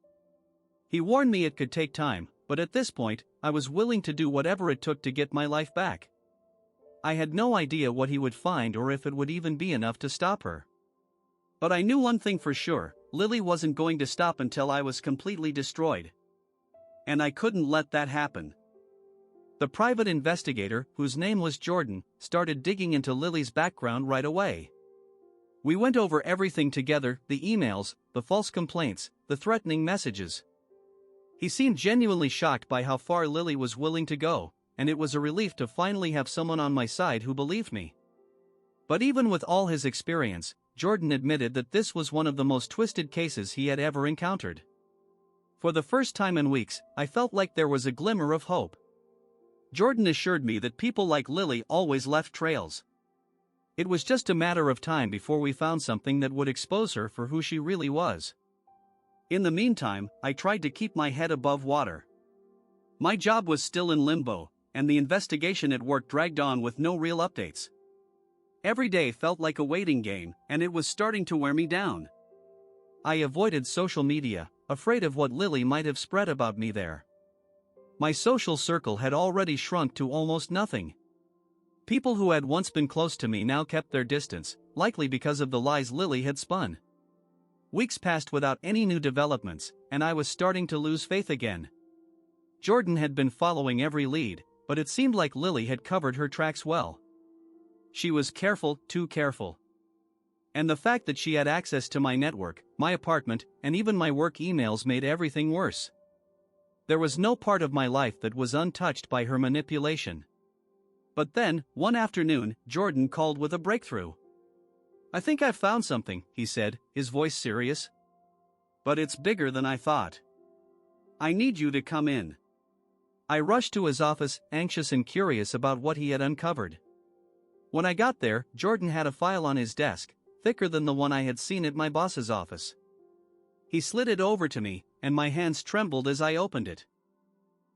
He warned me it could take time, but at this point, I was willing to do whatever it took to get my life back. I had no idea what he would find or if it would even be enough to stop her. But I knew one thing for sure: Lily wasn't going to stop until I was completely destroyed. And I couldn't let that happen. The private investigator, whose name was Jordan, started digging into Lily's background right away. We went over everything together: the emails, the false complaints, the threatening messages. He seemed genuinely shocked by how far Lily was willing to go, and it was a relief to finally have someone on my side who believed me. But even with all his experience, Jordan admitted that this was one of the most twisted cases he had ever encountered. For the first time in weeks, I felt like there was a glimmer of hope. Jordan assured me that people like Lily always left trails. It was just a matter of time before we found something that would expose her for who she really was. In the meantime, I tried to keep my head above water. My job was still in limbo, and the investigation at work dragged on with no real updates. Every day felt like a waiting game, and it was starting to wear me down. I avoided social media, afraid of what Lily might have spread about me there. My social circle had already shrunk to almost nothing. People who had once been close to me now kept their distance, likely because of the lies Lily had spun. Weeks passed without any new developments, and I was starting to lose faith again. Jordan had been following every lead, but it seemed like Lily had covered her tracks well. She was careful, too careful. And the fact that she had access to my network, my apartment, and even my work emails made everything worse. There was no part of my life that was untouched by her manipulation. But then, one afternoon, Jordan called with a breakthrough. "I think I've found something," he said, his voice serious. "But it's bigger than I thought. I need you to come in." I rushed to his office, anxious and curious about what he had uncovered. When I got there, Jordan had a file on his desk, thicker than the one I had seen at my boss's office. He slid it over to me, and my hands trembled as I opened it.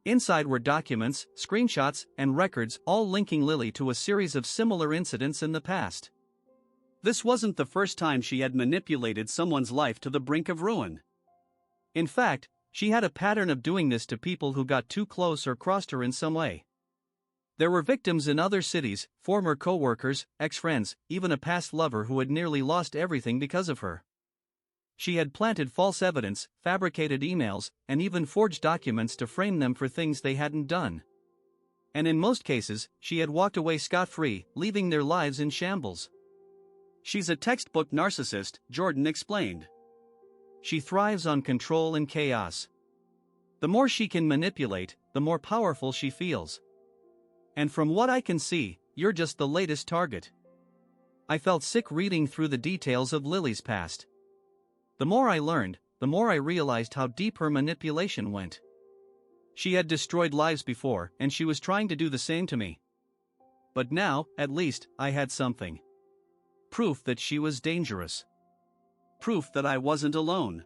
Inside were documents, screenshots, and records, all linking Lily to a series of similar incidents in the past. This wasn't the first time she had manipulated someone's life to the brink of ruin. In fact, she had a pattern of doing this to people who got too close or crossed her in some way. There were victims in other cities, former co-workers, ex-friends, even a past lover who had nearly lost everything because of her. She had planted false evidence, fabricated emails, and even forged documents to frame them for things they hadn't done. And in most cases, she had walked away scot-free, leaving their lives in shambles. "She's a textbook narcissist," Jordan explained. "She thrives on control and chaos. The more she can manipulate, the more powerful she feels. And from what I can see, you're just the latest target." I felt sick reading through the details of Lily's past. The more I learned, the more I realized how deep her manipulation went. She had destroyed lives before, and she was trying to do the same to me. But now, at least, I had something. Proof that she was dangerous. Proof that I wasn't alone.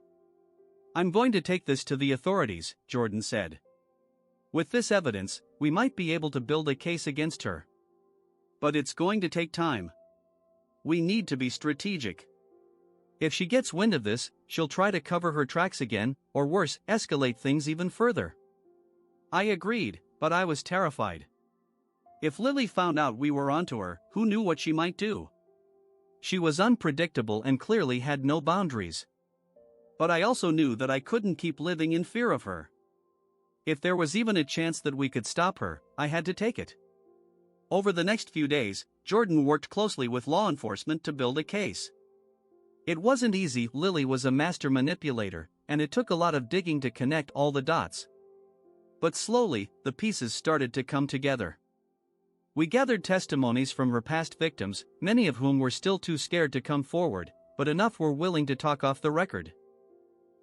"I'm going to take this to the authorities," Jordan said. "With this evidence, we might be able to build a case against her. But it's going to take time. We need to be strategic. If she gets wind of this, she'll try to cover her tracks again, or worse, escalate things even further. I agreed, but I was terrified. If Lily found out we were onto her, who knew what she might do? She was unpredictable and clearly had no boundaries. But I also knew that I couldn't keep living in fear of her. If there was even a chance that we could stop her, I had to take it. Over the next few days, Jordan worked closely with law enforcement to build a case. It wasn't easy. Lily was a master manipulator, and it took a lot of digging to connect all the dots. But slowly, the pieces started to come together. We gathered testimonies from her past victims, many of whom were still too scared to come forward, but enough were willing to talk off the record.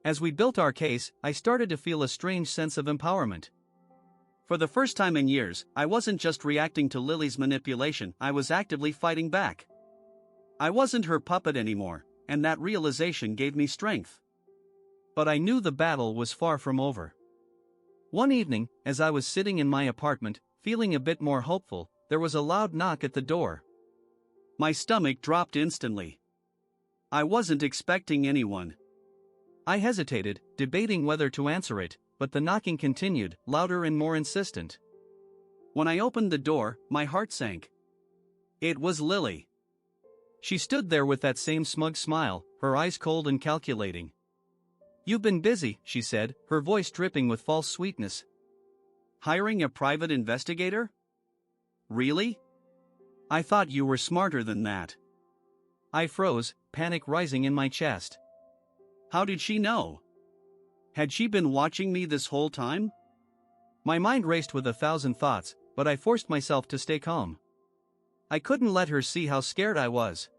As we built our case, I started to feel a strange sense of empowerment. For the first time in years, I wasn't just reacting to Lily's manipulation, I was actively fighting back. I wasn't her puppet anymore, and that realization gave me strength. But I knew the battle was far from over. One evening, as I was sitting in my apartment, feeling a bit more hopeful, there was a loud knock at the door. My stomach dropped instantly. I wasn't expecting anyone. I hesitated, debating whether to answer it, but the knocking continued, louder and more insistent. When I opened the door, my heart sank. It was Lily. She stood there with that same smug smile, her eyes cold and calculating. "You've been busy," she said, her voice dripping with false sweetness. "Hiring a private investigator? Really? I thought you were smarter than that." I froze, panic rising in my chest. How did she know? Had she been watching me this whole time? My mind raced with 1,000 thoughts, but I forced myself to stay calm. I couldn't let her see how scared I was.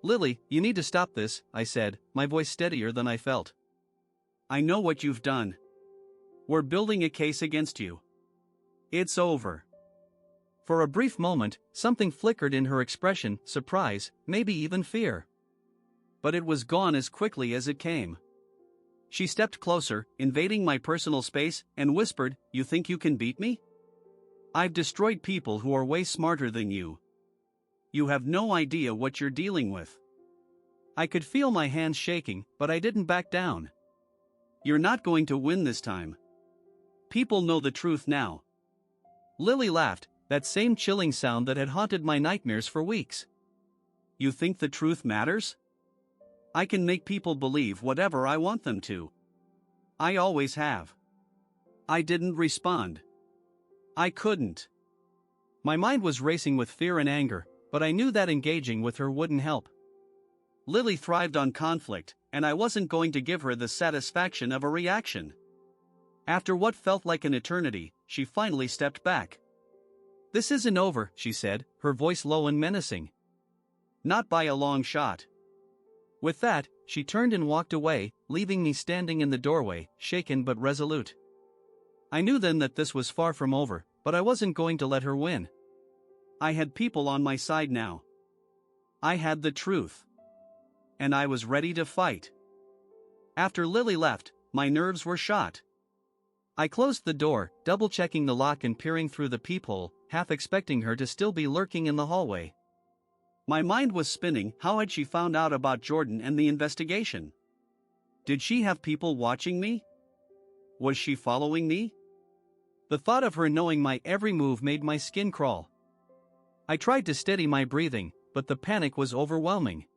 "Lily, you need to stop this," I said, my voice steadier than I felt. "I know what you've done. We're building a case against you. It's over." For a brief moment, something flickered in her expression, surprise, maybe even fear. But it was gone as quickly as it came. She stepped closer, invading my personal space, and whispered, "You think you can beat me? I've destroyed people who are way smarter than you. You have no idea what you're dealing with." I could feel my hands shaking, but I didn't back down. "You're not going to win this time. People know the truth now." Lily laughed, that same chilling sound that had haunted my nightmares for weeks. "You think the truth matters? I can make people believe whatever I want them to. I always have." I didn't respond. I couldn't. My mind was racing with fear and anger, but I knew that engaging with her wouldn't help. Lily thrived on conflict, and I wasn't going to give her the satisfaction of a reaction. After what felt like an eternity, she finally stepped back. "This isn't over," she said, her voice low and menacing. "Not by a long shot." With that, she turned and walked away, leaving me standing in the doorway, shaken but resolute. I knew then that this was far from over, but I wasn't going to let her win. I had people on my side now. I had the truth. And I was ready to fight. After Lily left, my nerves were shot. I closed the door, double-checking the lock and peering through the peephole, half expecting her to still be lurking in the hallway. My mind was spinning. How had she found out about Jordan and the investigation? Did she have people watching me? Was she following me? The thought of her knowing my every move made my skin crawl. I tried to steady my breathing, but the panic was overwhelming.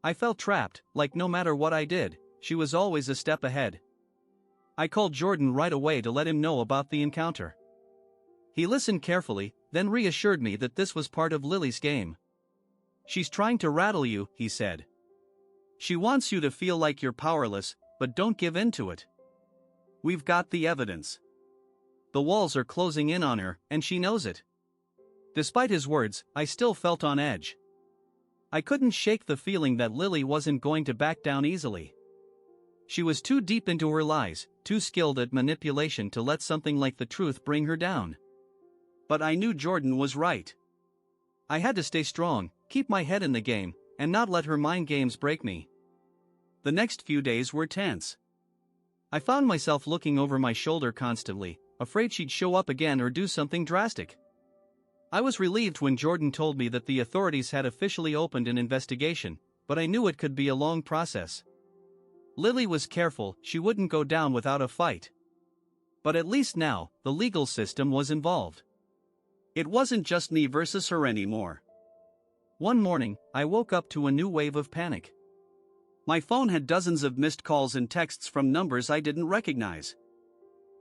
I felt trapped, like no matter what I did, she was always a step ahead. I called Jordan right away to let him know about the encounter. He listened carefully, then reassured me that this was part of Lily's game. "She's trying to rattle you," he said. "She wants you to feel like you're powerless, but don't give in to it. We've got the evidence. The walls are closing in on her, and she knows it." Despite his words, I still felt on edge. I couldn't shake the feeling that Lily wasn't going to back down easily. She was too deep into her lies, too skilled at manipulation to let something like the truth bring her down. But I knew Jordan was right. I had to stay strong, keep my head in the game, and not let her mind games break me. The next few days were tense. I found myself looking over my shoulder constantly, afraid she'd show up again or do something drastic. I was relieved when Jordan told me that the authorities had officially opened an investigation, but I knew it could be a long process. Lily was careful, she wouldn't go down without a fight. But at least now, the legal system was involved. It wasn't just me versus her anymore. One morning, I woke up to a new wave of panic. My phone had dozens of missed calls and texts from numbers I didn't recognize.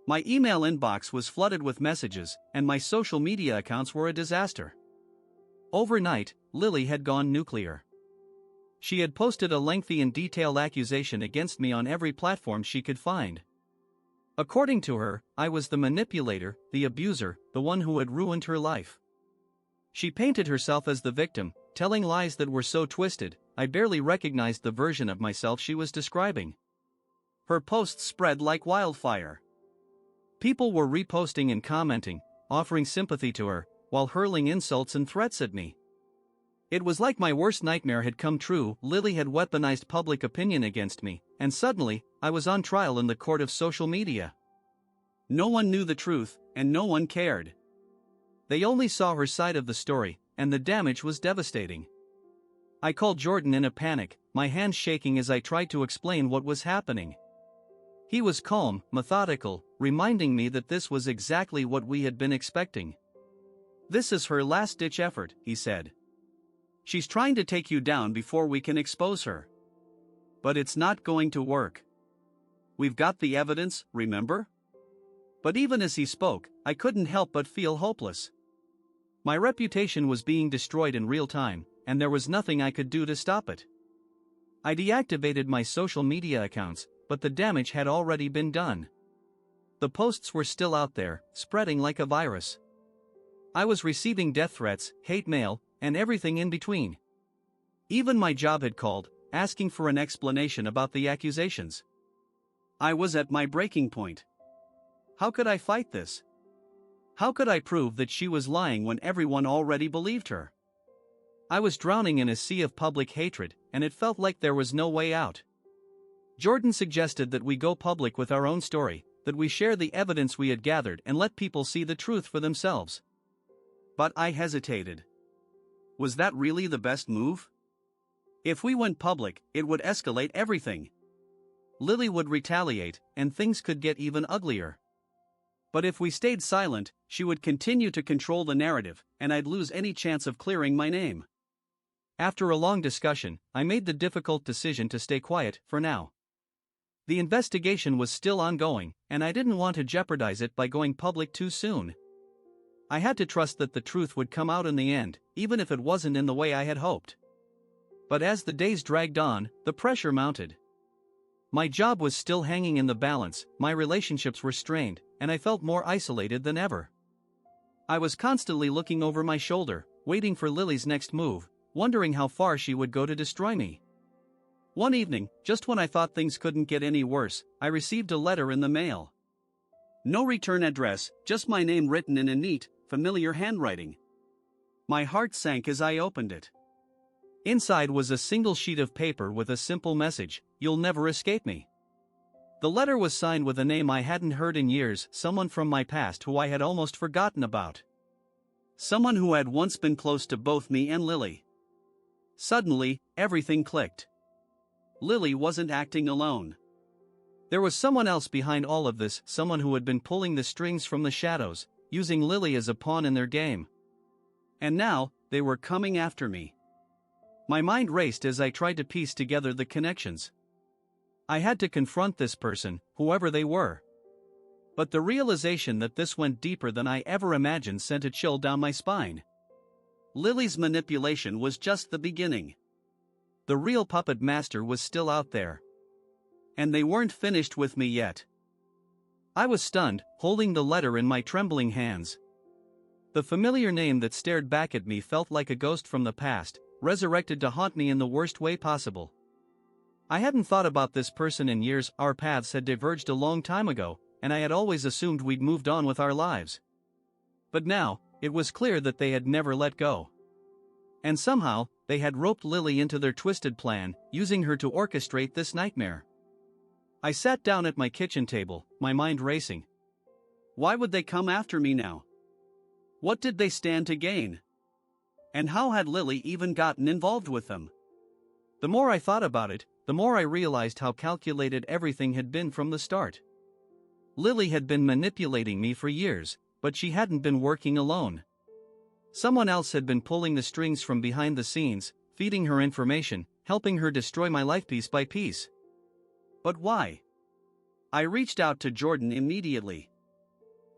My email inbox was flooded with messages, and my social media accounts were a disaster. Overnight, Lily had gone nuclear. She had posted a lengthy and detailed accusation against me on every platform she could find. According to her, I was the manipulator, the abuser, the one who had ruined her life. She painted herself as the victim, telling lies that were so twisted, I barely recognized the version of myself she was describing. Her posts spread like wildfire. People were reposting and commenting, offering sympathy to her, while hurling insults and threats at me. It was like my worst nightmare had come true. Lily had weaponized public opinion against me, and suddenly, I was on trial in the court of social media. No one knew the truth, and no one cared. They only saw her side of the story, and the damage was devastating. I called Jordan in a panic, my hands shaking as I tried to explain what was happening. He was calm, methodical, reminding me that this was exactly what we had been expecting. "This is her last-ditch effort," he said. "She's trying to take you down before we can expose her. But it's not going to work. We've got the evidence, remember?" But even as he spoke, I couldn't help but feel hopeless. My reputation was being destroyed in real time, and there was nothing I could do to stop it. I deactivated my social media accounts, but the damage had already been done. The posts were still out there, spreading like a virus. I was receiving death threats, hate mail, and everything in between. Even my job had called, asking for an explanation about the accusations. I was at my breaking point. How could I fight this? How could I prove that she was lying when everyone already believed her? I was drowning in a sea of public hatred, and it felt like there was no way out. Jordan suggested that we go public with our own story, that we share the evidence we had gathered and let people see the truth for themselves. But I hesitated. Was that really the best move? If we went public, it would escalate everything. Lily would retaliate, and things could get even uglier. But if we stayed silent, she would continue to control the narrative, and I'd lose any chance of clearing my name. After a long discussion, I made the difficult decision to stay quiet, for now. The investigation was still ongoing, and I didn't want to jeopardize it by going public too soon. I had to trust that the truth would come out in the end, even if it wasn't in the way I had hoped. But as the days dragged on, the pressure mounted. My job was still hanging in the balance, my relationships were strained, and I felt more isolated than ever. I was constantly looking over my shoulder, waiting for Lily's next move, wondering how far she would go to destroy me. One evening, just when I thought things couldn't get any worse, I received a letter in the mail. No return address, just my name written in a neat, familiar handwriting. My heart sank as I opened it. Inside was a single sheet of paper with a simple message: "You'll never escape me." The letter was signed with a name I hadn't heard in years, someone from my past who I had almost forgotten about. Someone who had once been close to both me and Lily. Suddenly, everything clicked. Lily wasn't acting alone. There was someone else behind all of this, someone who had been pulling the strings from the shadows, using Lily as a pawn in their game. And now, they were coming after me. My mind raced as I tried to piece together the connections. I had to confront this person, whoever they were. But the realization that this went deeper than I ever imagined sent a chill down my spine. Lily's manipulation was just the beginning. The real puppet master was still out there. And they weren't finished with me yet. I was stunned, holding the letter in my trembling hands. The familiar name that stared back at me felt like a ghost from the past, resurrected to haunt me in the worst way possible. I hadn't thought about this person in years. Our paths had diverged a long time ago, and I had always assumed we'd moved on with our lives. But now, it was clear that they had never let go. And somehow, they had roped Lily into their twisted plan, using her to orchestrate this nightmare. I sat down at my kitchen table, my mind racing. Why would they come after me now? What did they stand to gain? And how had Lily even gotten involved with them? The more I thought about it, the more I realized how calculated everything had been from the start. Lily had been manipulating me for years, but she hadn't been working alone. Someone else had been pulling the strings from behind the scenes, feeding her information, helping her destroy my life piece by piece. But why? I reached out to Jordan immediately.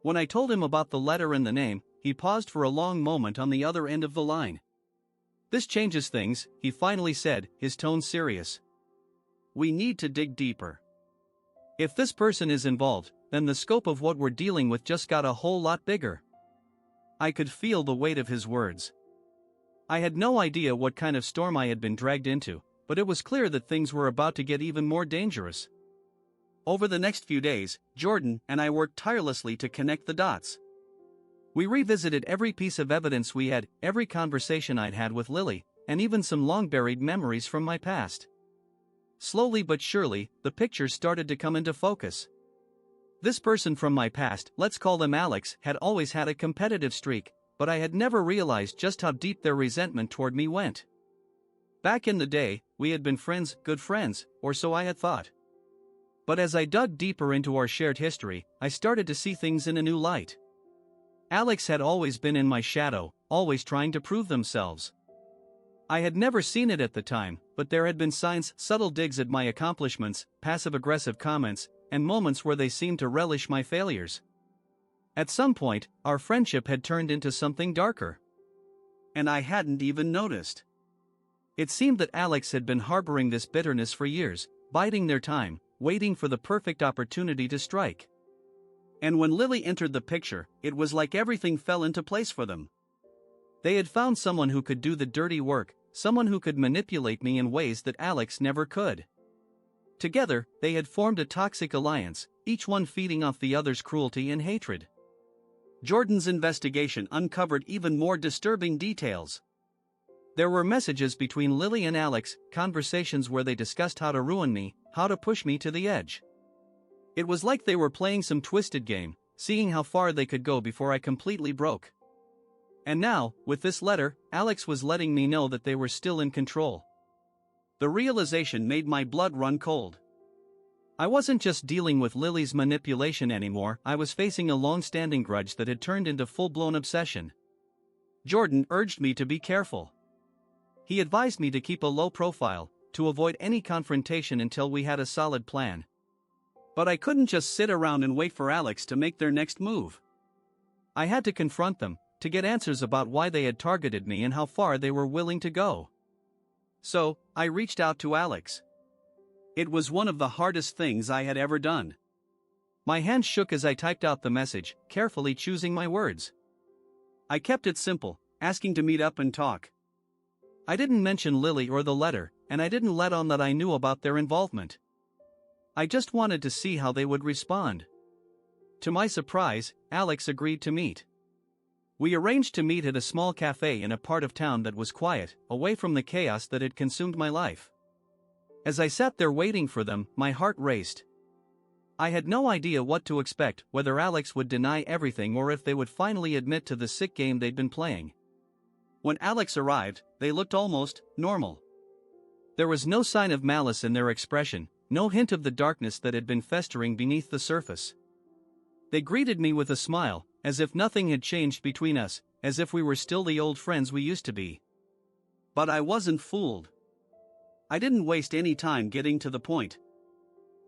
When I told him about the letter and the name, he paused for a long moment on the other end of the line. "This changes things," he finally said, his tone serious. "We need to dig deeper. If this person is involved, then the scope of what we're dealing with just got a whole lot bigger." I could feel the weight of his words. I had no idea what kind of storm I had been dragged into, but it was clear that things were about to get even more dangerous. Over the next few days, Jordan and I worked tirelessly to connect the dots. We revisited every piece of evidence we had, every conversation I'd had with Lily, and even some long-buried memories from my past. Slowly but surely, the pictures started to come into focus. This person from my past, let's call them Alex, had always had a competitive streak, but I had never realized just how deep their resentment toward me went. Back in the day, we had been friends, good friends, or so I had thought. But as I dug deeper into our shared history, I started to see things in a new light. Alex had always been in my shadow, always trying to prove themselves. I had never seen it at the time, but there had been signs, subtle digs at my accomplishments, passive-aggressive comments, and moments where they seemed to relish my failures. At some point, our friendship had turned into something darker. And I hadn't even noticed. It seemed that Alex had been harboring this bitterness for years, biding their time, waiting for the perfect opportunity to strike. And when Lily entered the picture, it was like everything fell into place for them. They had found someone who could do the dirty work, someone who could manipulate me in ways that Alex never could. Together, they had formed a toxic alliance, each one feeding off the other's cruelty and hatred. Jordan's investigation uncovered even more disturbing details. There were messages between Lily and Alex, conversations where they discussed how to ruin me, how to push me to the edge. It was like they were playing some twisted game, seeing how far they could go before I completely broke. And now, with this letter, Alex was letting me know that they were still in control. The realization made my blood run cold. I wasn't just dealing with Lily's manipulation anymore, I was facing a long-standing grudge that had turned into full-blown obsession. Jordan urged me to be careful. He advised me to keep a low profile, to avoid any confrontation until we had a solid plan. But I couldn't just sit around and wait for Alex to make their next move. I had to confront them, to get answers about why they had targeted me and how far they were willing to go. So, I reached out to Alex. It was one of the hardest things I had ever done. My hands shook as I typed out the message, carefully choosing my words. I kept it simple, asking to meet up and talk. I didn't mention Lily or the letter, and I didn't let on that I knew about their involvement. I just wanted to see how they would respond. To my surprise, Alex agreed to meet. We arranged to meet at a small cafe in a part of town that was quiet, away from the chaos that had consumed my life. As I sat there waiting for them, my heart raced. I had no idea what to expect, whether Alex would deny everything or if they would finally admit to the sick game they'd been playing. When Alex arrived, they looked almost normal. There was no sign of malice in their expression, no hint of the darkness that had been festering beneath the surface. They greeted me with a smile, as if nothing had changed between us, as if we were still the old friends we used to be. But I wasn't fooled. I didn't waste any time getting to the point.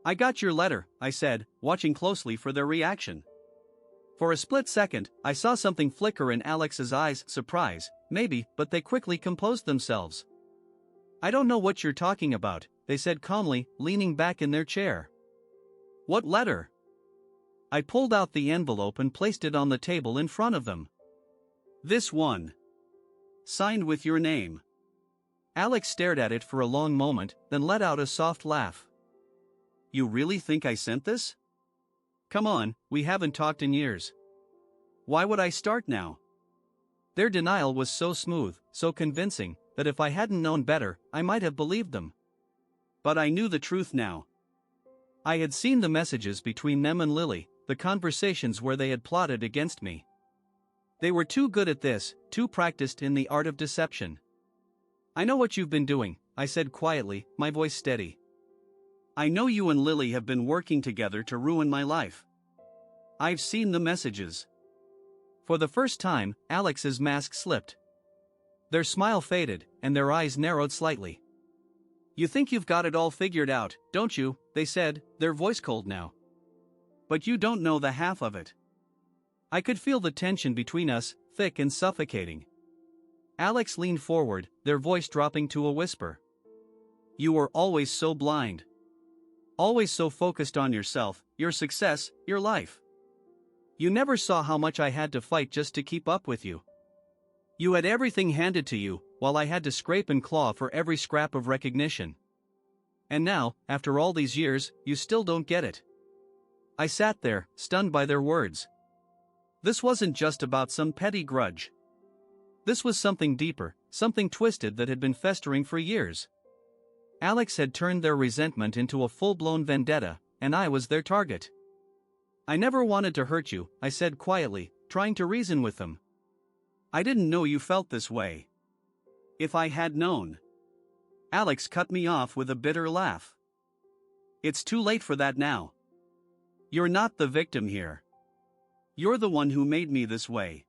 "I got your letter," I said, watching closely for their reaction. For a split second, I saw something flicker in Alex's eyes, surprise, maybe, but they quickly composed themselves. "I don't know what you're talking about," they said calmly, leaning back in their chair. "What letter?" I pulled out the envelope and placed it on the table in front of them. "This one. Signed with your name." Alex stared at it for a long moment, then let out a soft laugh. "You really think I sent this? Come on, we haven't talked in years. Why would I start now?" Their denial was so smooth, so convincing, that if I hadn't known better, I might have believed them. But I knew the truth now. I had seen the messages between them and Lily, the conversations where they had plotted against me. They were too good at this, too practiced in the art of deception. "I know what you've been doing," I said quietly, my voice steady. I know you and Lily have been working together to ruin my life. I've seen the messages. For the first time, Alex's mask slipped. Their smile faded, and their eyes narrowed slightly. You think you've got it all figured out, don't you? They said, their voice cold now. But you don't know the half of it. I could feel the tension between us, thick and suffocating. Alex leaned forward, their voice dropping to a whisper. You were always so blind. Always so focused on yourself, your success, your life. You never saw how much I had to fight just to keep up with you. You had everything handed to you, while I had to scrape and claw for every scrap of recognition. And now, after all these years, you still don't get it. I sat there, stunned by their words. This wasn't just about some petty grudge. This was something deeper, something twisted that had been festering for years. Alex had turned their resentment into a full-blown vendetta, and I was their target. I never wanted to hurt you, I said quietly, trying to reason with them. I didn't know you felt this way. If I had known. Alex cut me off with a bitter laugh. It's too late for that now. You're not the victim here. You're the one who made me this way.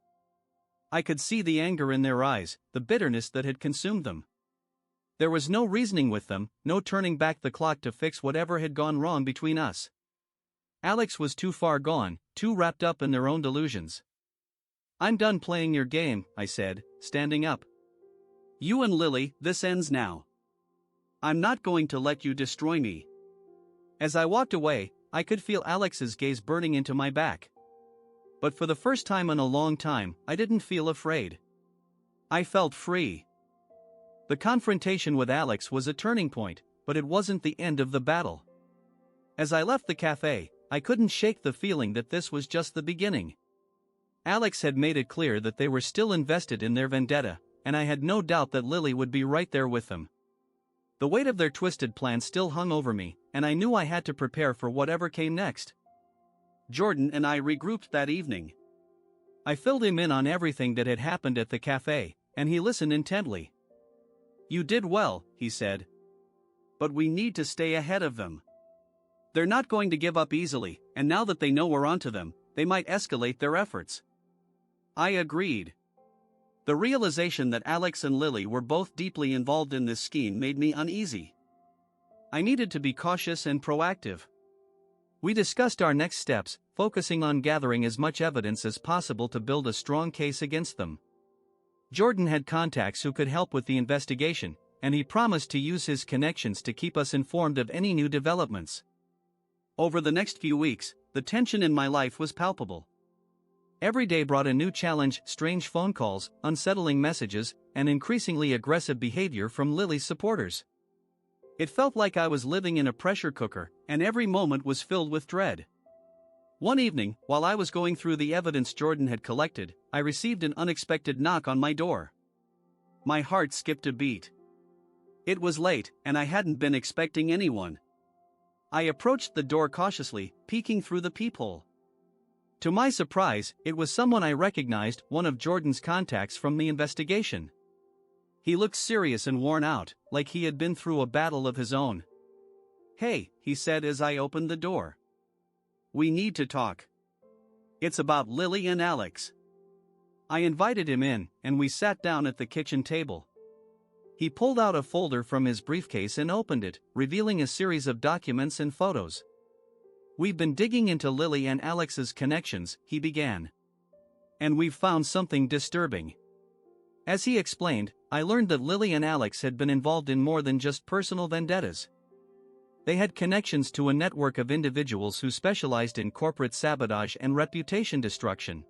I could see the anger in their eyes, the bitterness that had consumed them. There was no reasoning with them, no turning back the clock to fix whatever had gone wrong between us. Alex was too far gone, too wrapped up in their own delusions. I'm done playing your game, I said, standing up. You and Lily, this ends now. I'm not going to let you destroy me. As I walked away, I could feel Alex's gaze burning into my back. But for the first time in a long time, I didn't feel afraid. I felt free. The confrontation with Alex was a turning point, but it wasn't the end of the battle. As I left the cafe, I couldn't shake the feeling that this was just the beginning. Alex had made it clear that they were still invested in their vendetta, and I had no doubt that Lily would be right there with them. The weight of their twisted plan still hung over me, and I knew I had to prepare for whatever came next. Jordan and I regrouped that evening. I filled him in on everything that had happened at the cafe, and he listened intently. You did well, he said. But we need to stay ahead of them. They're not going to give up easily, and now that they know we're onto them, they might escalate their efforts. I agreed. The realization that Alex and Lily were both deeply involved in this scheme made me uneasy. I needed to be cautious and proactive. We discussed our next steps, focusing on gathering as much evidence as possible to build a strong case against them. Jordan had contacts who could help with the investigation, and he promised to use his connections to keep us informed of any new developments. Over the next few weeks, the tension in my life was palpable. Every day brought a new challenge: strange phone calls, unsettling messages, and increasingly aggressive behavior from Lily's supporters. It felt like I was living in a pressure cooker, and every moment was filled with dread. One evening, while I was going through the evidence Jordan had collected, I received an unexpected knock on my door. My heart skipped a beat. It was late, and I hadn't been expecting anyone. I approached the door cautiously, peeking through the peephole. To my surprise, it was someone I recognized, one of Jordan's contacts from the investigation. He looked serious and worn out, like he had been through a battle of his own. Hey, he said as I opened the door. We need to talk. It's about Lily and Alex. I invited him in, and we sat down at the kitchen table. He pulled out a folder from his briefcase and opened it, revealing a series of documents and photos. We've been digging into Lily and Alex's connections, he began. And we've found something disturbing. As he explained, I learned that Lily and Alex had been involved in more than just personal vendettas. They had connections to a network of individuals who specialized in corporate sabotage and reputation destruction.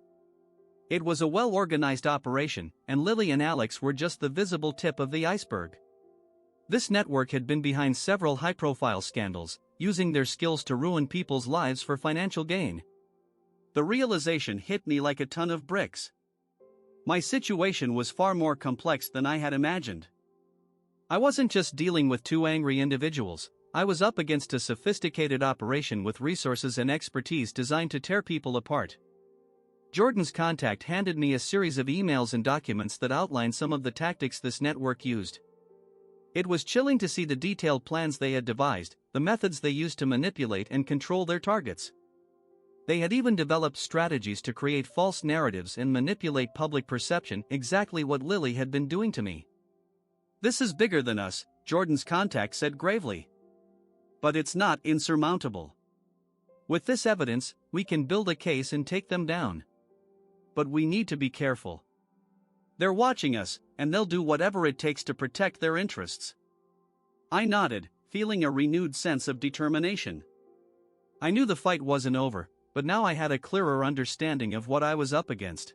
It was a well-organized operation, and Lily and Alex were just the visible tip of the iceberg. This network had been behind several high-profile scandals, using their skills to ruin people's lives for financial gain. The realization hit me like a ton of bricks. My situation was far more complex than I had imagined. I wasn't just dealing with two angry individuals. I was up against a sophisticated operation with resources and expertise designed to tear people apart. Jordan's contact handed me a series of emails and documents that outlined some of the tactics this network used. It was chilling to see the detailed plans they had devised, the methods they used to manipulate and control their targets. They had even developed strategies to create false narratives and manipulate public perception, exactly what Lily had been doing to me. "This is bigger than us," Jordan's contact said gravely. "But it's not insurmountable. With this evidence, we can build a case and take them down. But we need to be careful. They're watching us, and they'll do whatever it takes to protect their interests." I nodded, feeling a renewed sense of determination. I knew the fight wasn't over, but now I had a clearer understanding of what I was up against.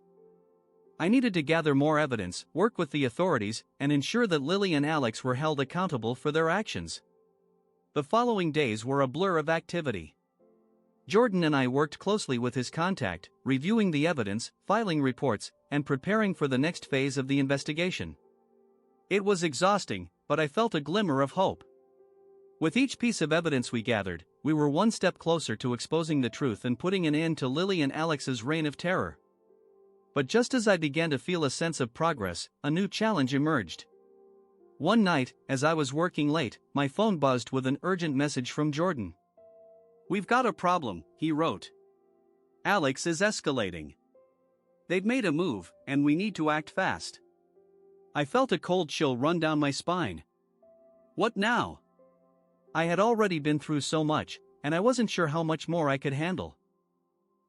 I needed to gather more evidence, work with the authorities, and ensure that Lily and Alex were held accountable for their actions. The following days were a blur of activity. Jordan and I worked closely with his contact, reviewing the evidence, filing reports, and preparing for the next phase of the investigation. It was exhausting, but I felt a glimmer of hope. With each piece of evidence we gathered, we were one step closer to exposing the truth and putting an end to Lily and Alex's reign of terror. But just as I began to feel a sense of progress, a new challenge emerged. One night, as I was working late, my phone buzzed with an urgent message from Jordan. "We've got a problem," he wrote. "Alex is escalating. They've made a move, and we need to act fast." I felt a cold chill run down my spine. What now? I had already been through so much, and I wasn't sure how much more I could handle.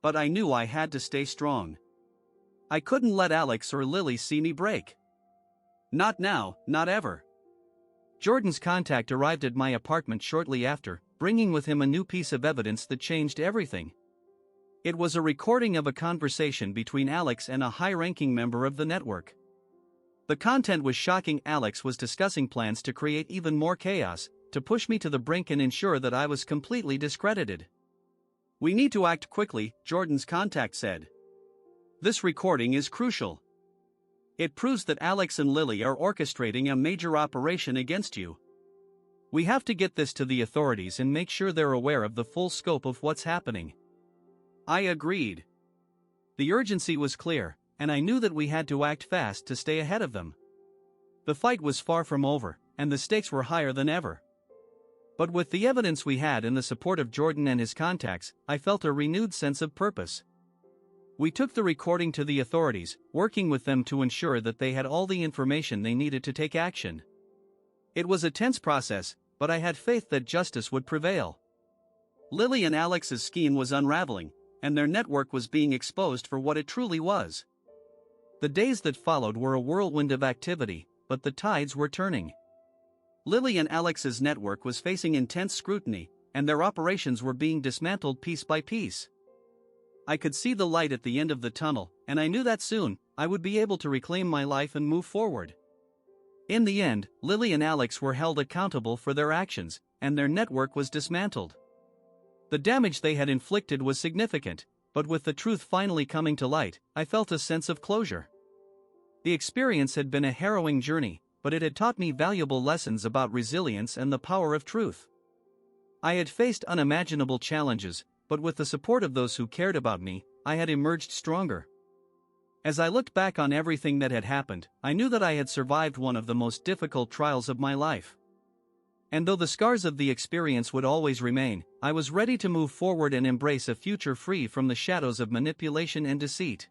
But I knew I had to stay strong. I couldn't let Alex or Lily see me break. Not now, not ever. Jordan's contact arrived at my apartment shortly after, bringing with him a new piece of evidence that changed everything. It was a recording of a conversation between Alex and a high-ranking member of the network. The content was shocking. Alex was discussing plans to create even more chaos, to push me to the brink and ensure that I was completely discredited. "We need to act quickly," Jordan's contact said. "This recording is crucial. It proves that Alex and Lily are orchestrating a major operation against you. We have to get this to the authorities and make sure they're aware of the full scope of what's happening." I agreed. The urgency was clear, and I knew that we had to act fast to stay ahead of them. The fight was far from over, and the stakes were higher than ever. But with the evidence we had and the support of Jordan and his contacts, I felt a renewed sense of purpose. We took the recording to the authorities, working with them to ensure that they had all the information they needed to take action. It was a tense process, but I had faith that justice would prevail. Lily and Alex's scheme was unraveling, and their network was being exposed for what it truly was. The days that followed were a whirlwind of activity, but the tides were turning. Lily and Alex's network was facing intense scrutiny, and their operations were being dismantled piece by piece. I could see the light at the end of the tunnel, and I knew that soon, I would be able to reclaim my life and move forward. In the end, Lily and Alex were held accountable for their actions, and their network was dismantled. The damage they had inflicted was significant, but with the truth finally coming to light, I felt a sense of closure. The experience had been a harrowing journey, but it had taught me valuable lessons about resilience and the power of truth. I had faced unimaginable challenges, but with the support of those who cared about me, I had emerged stronger. As I looked back on everything that had happened, I knew that I had survived one of the most difficult trials of my life. And though the scars of the experience would always remain, I was ready to move forward and embrace a future free from the shadows of manipulation and deceit.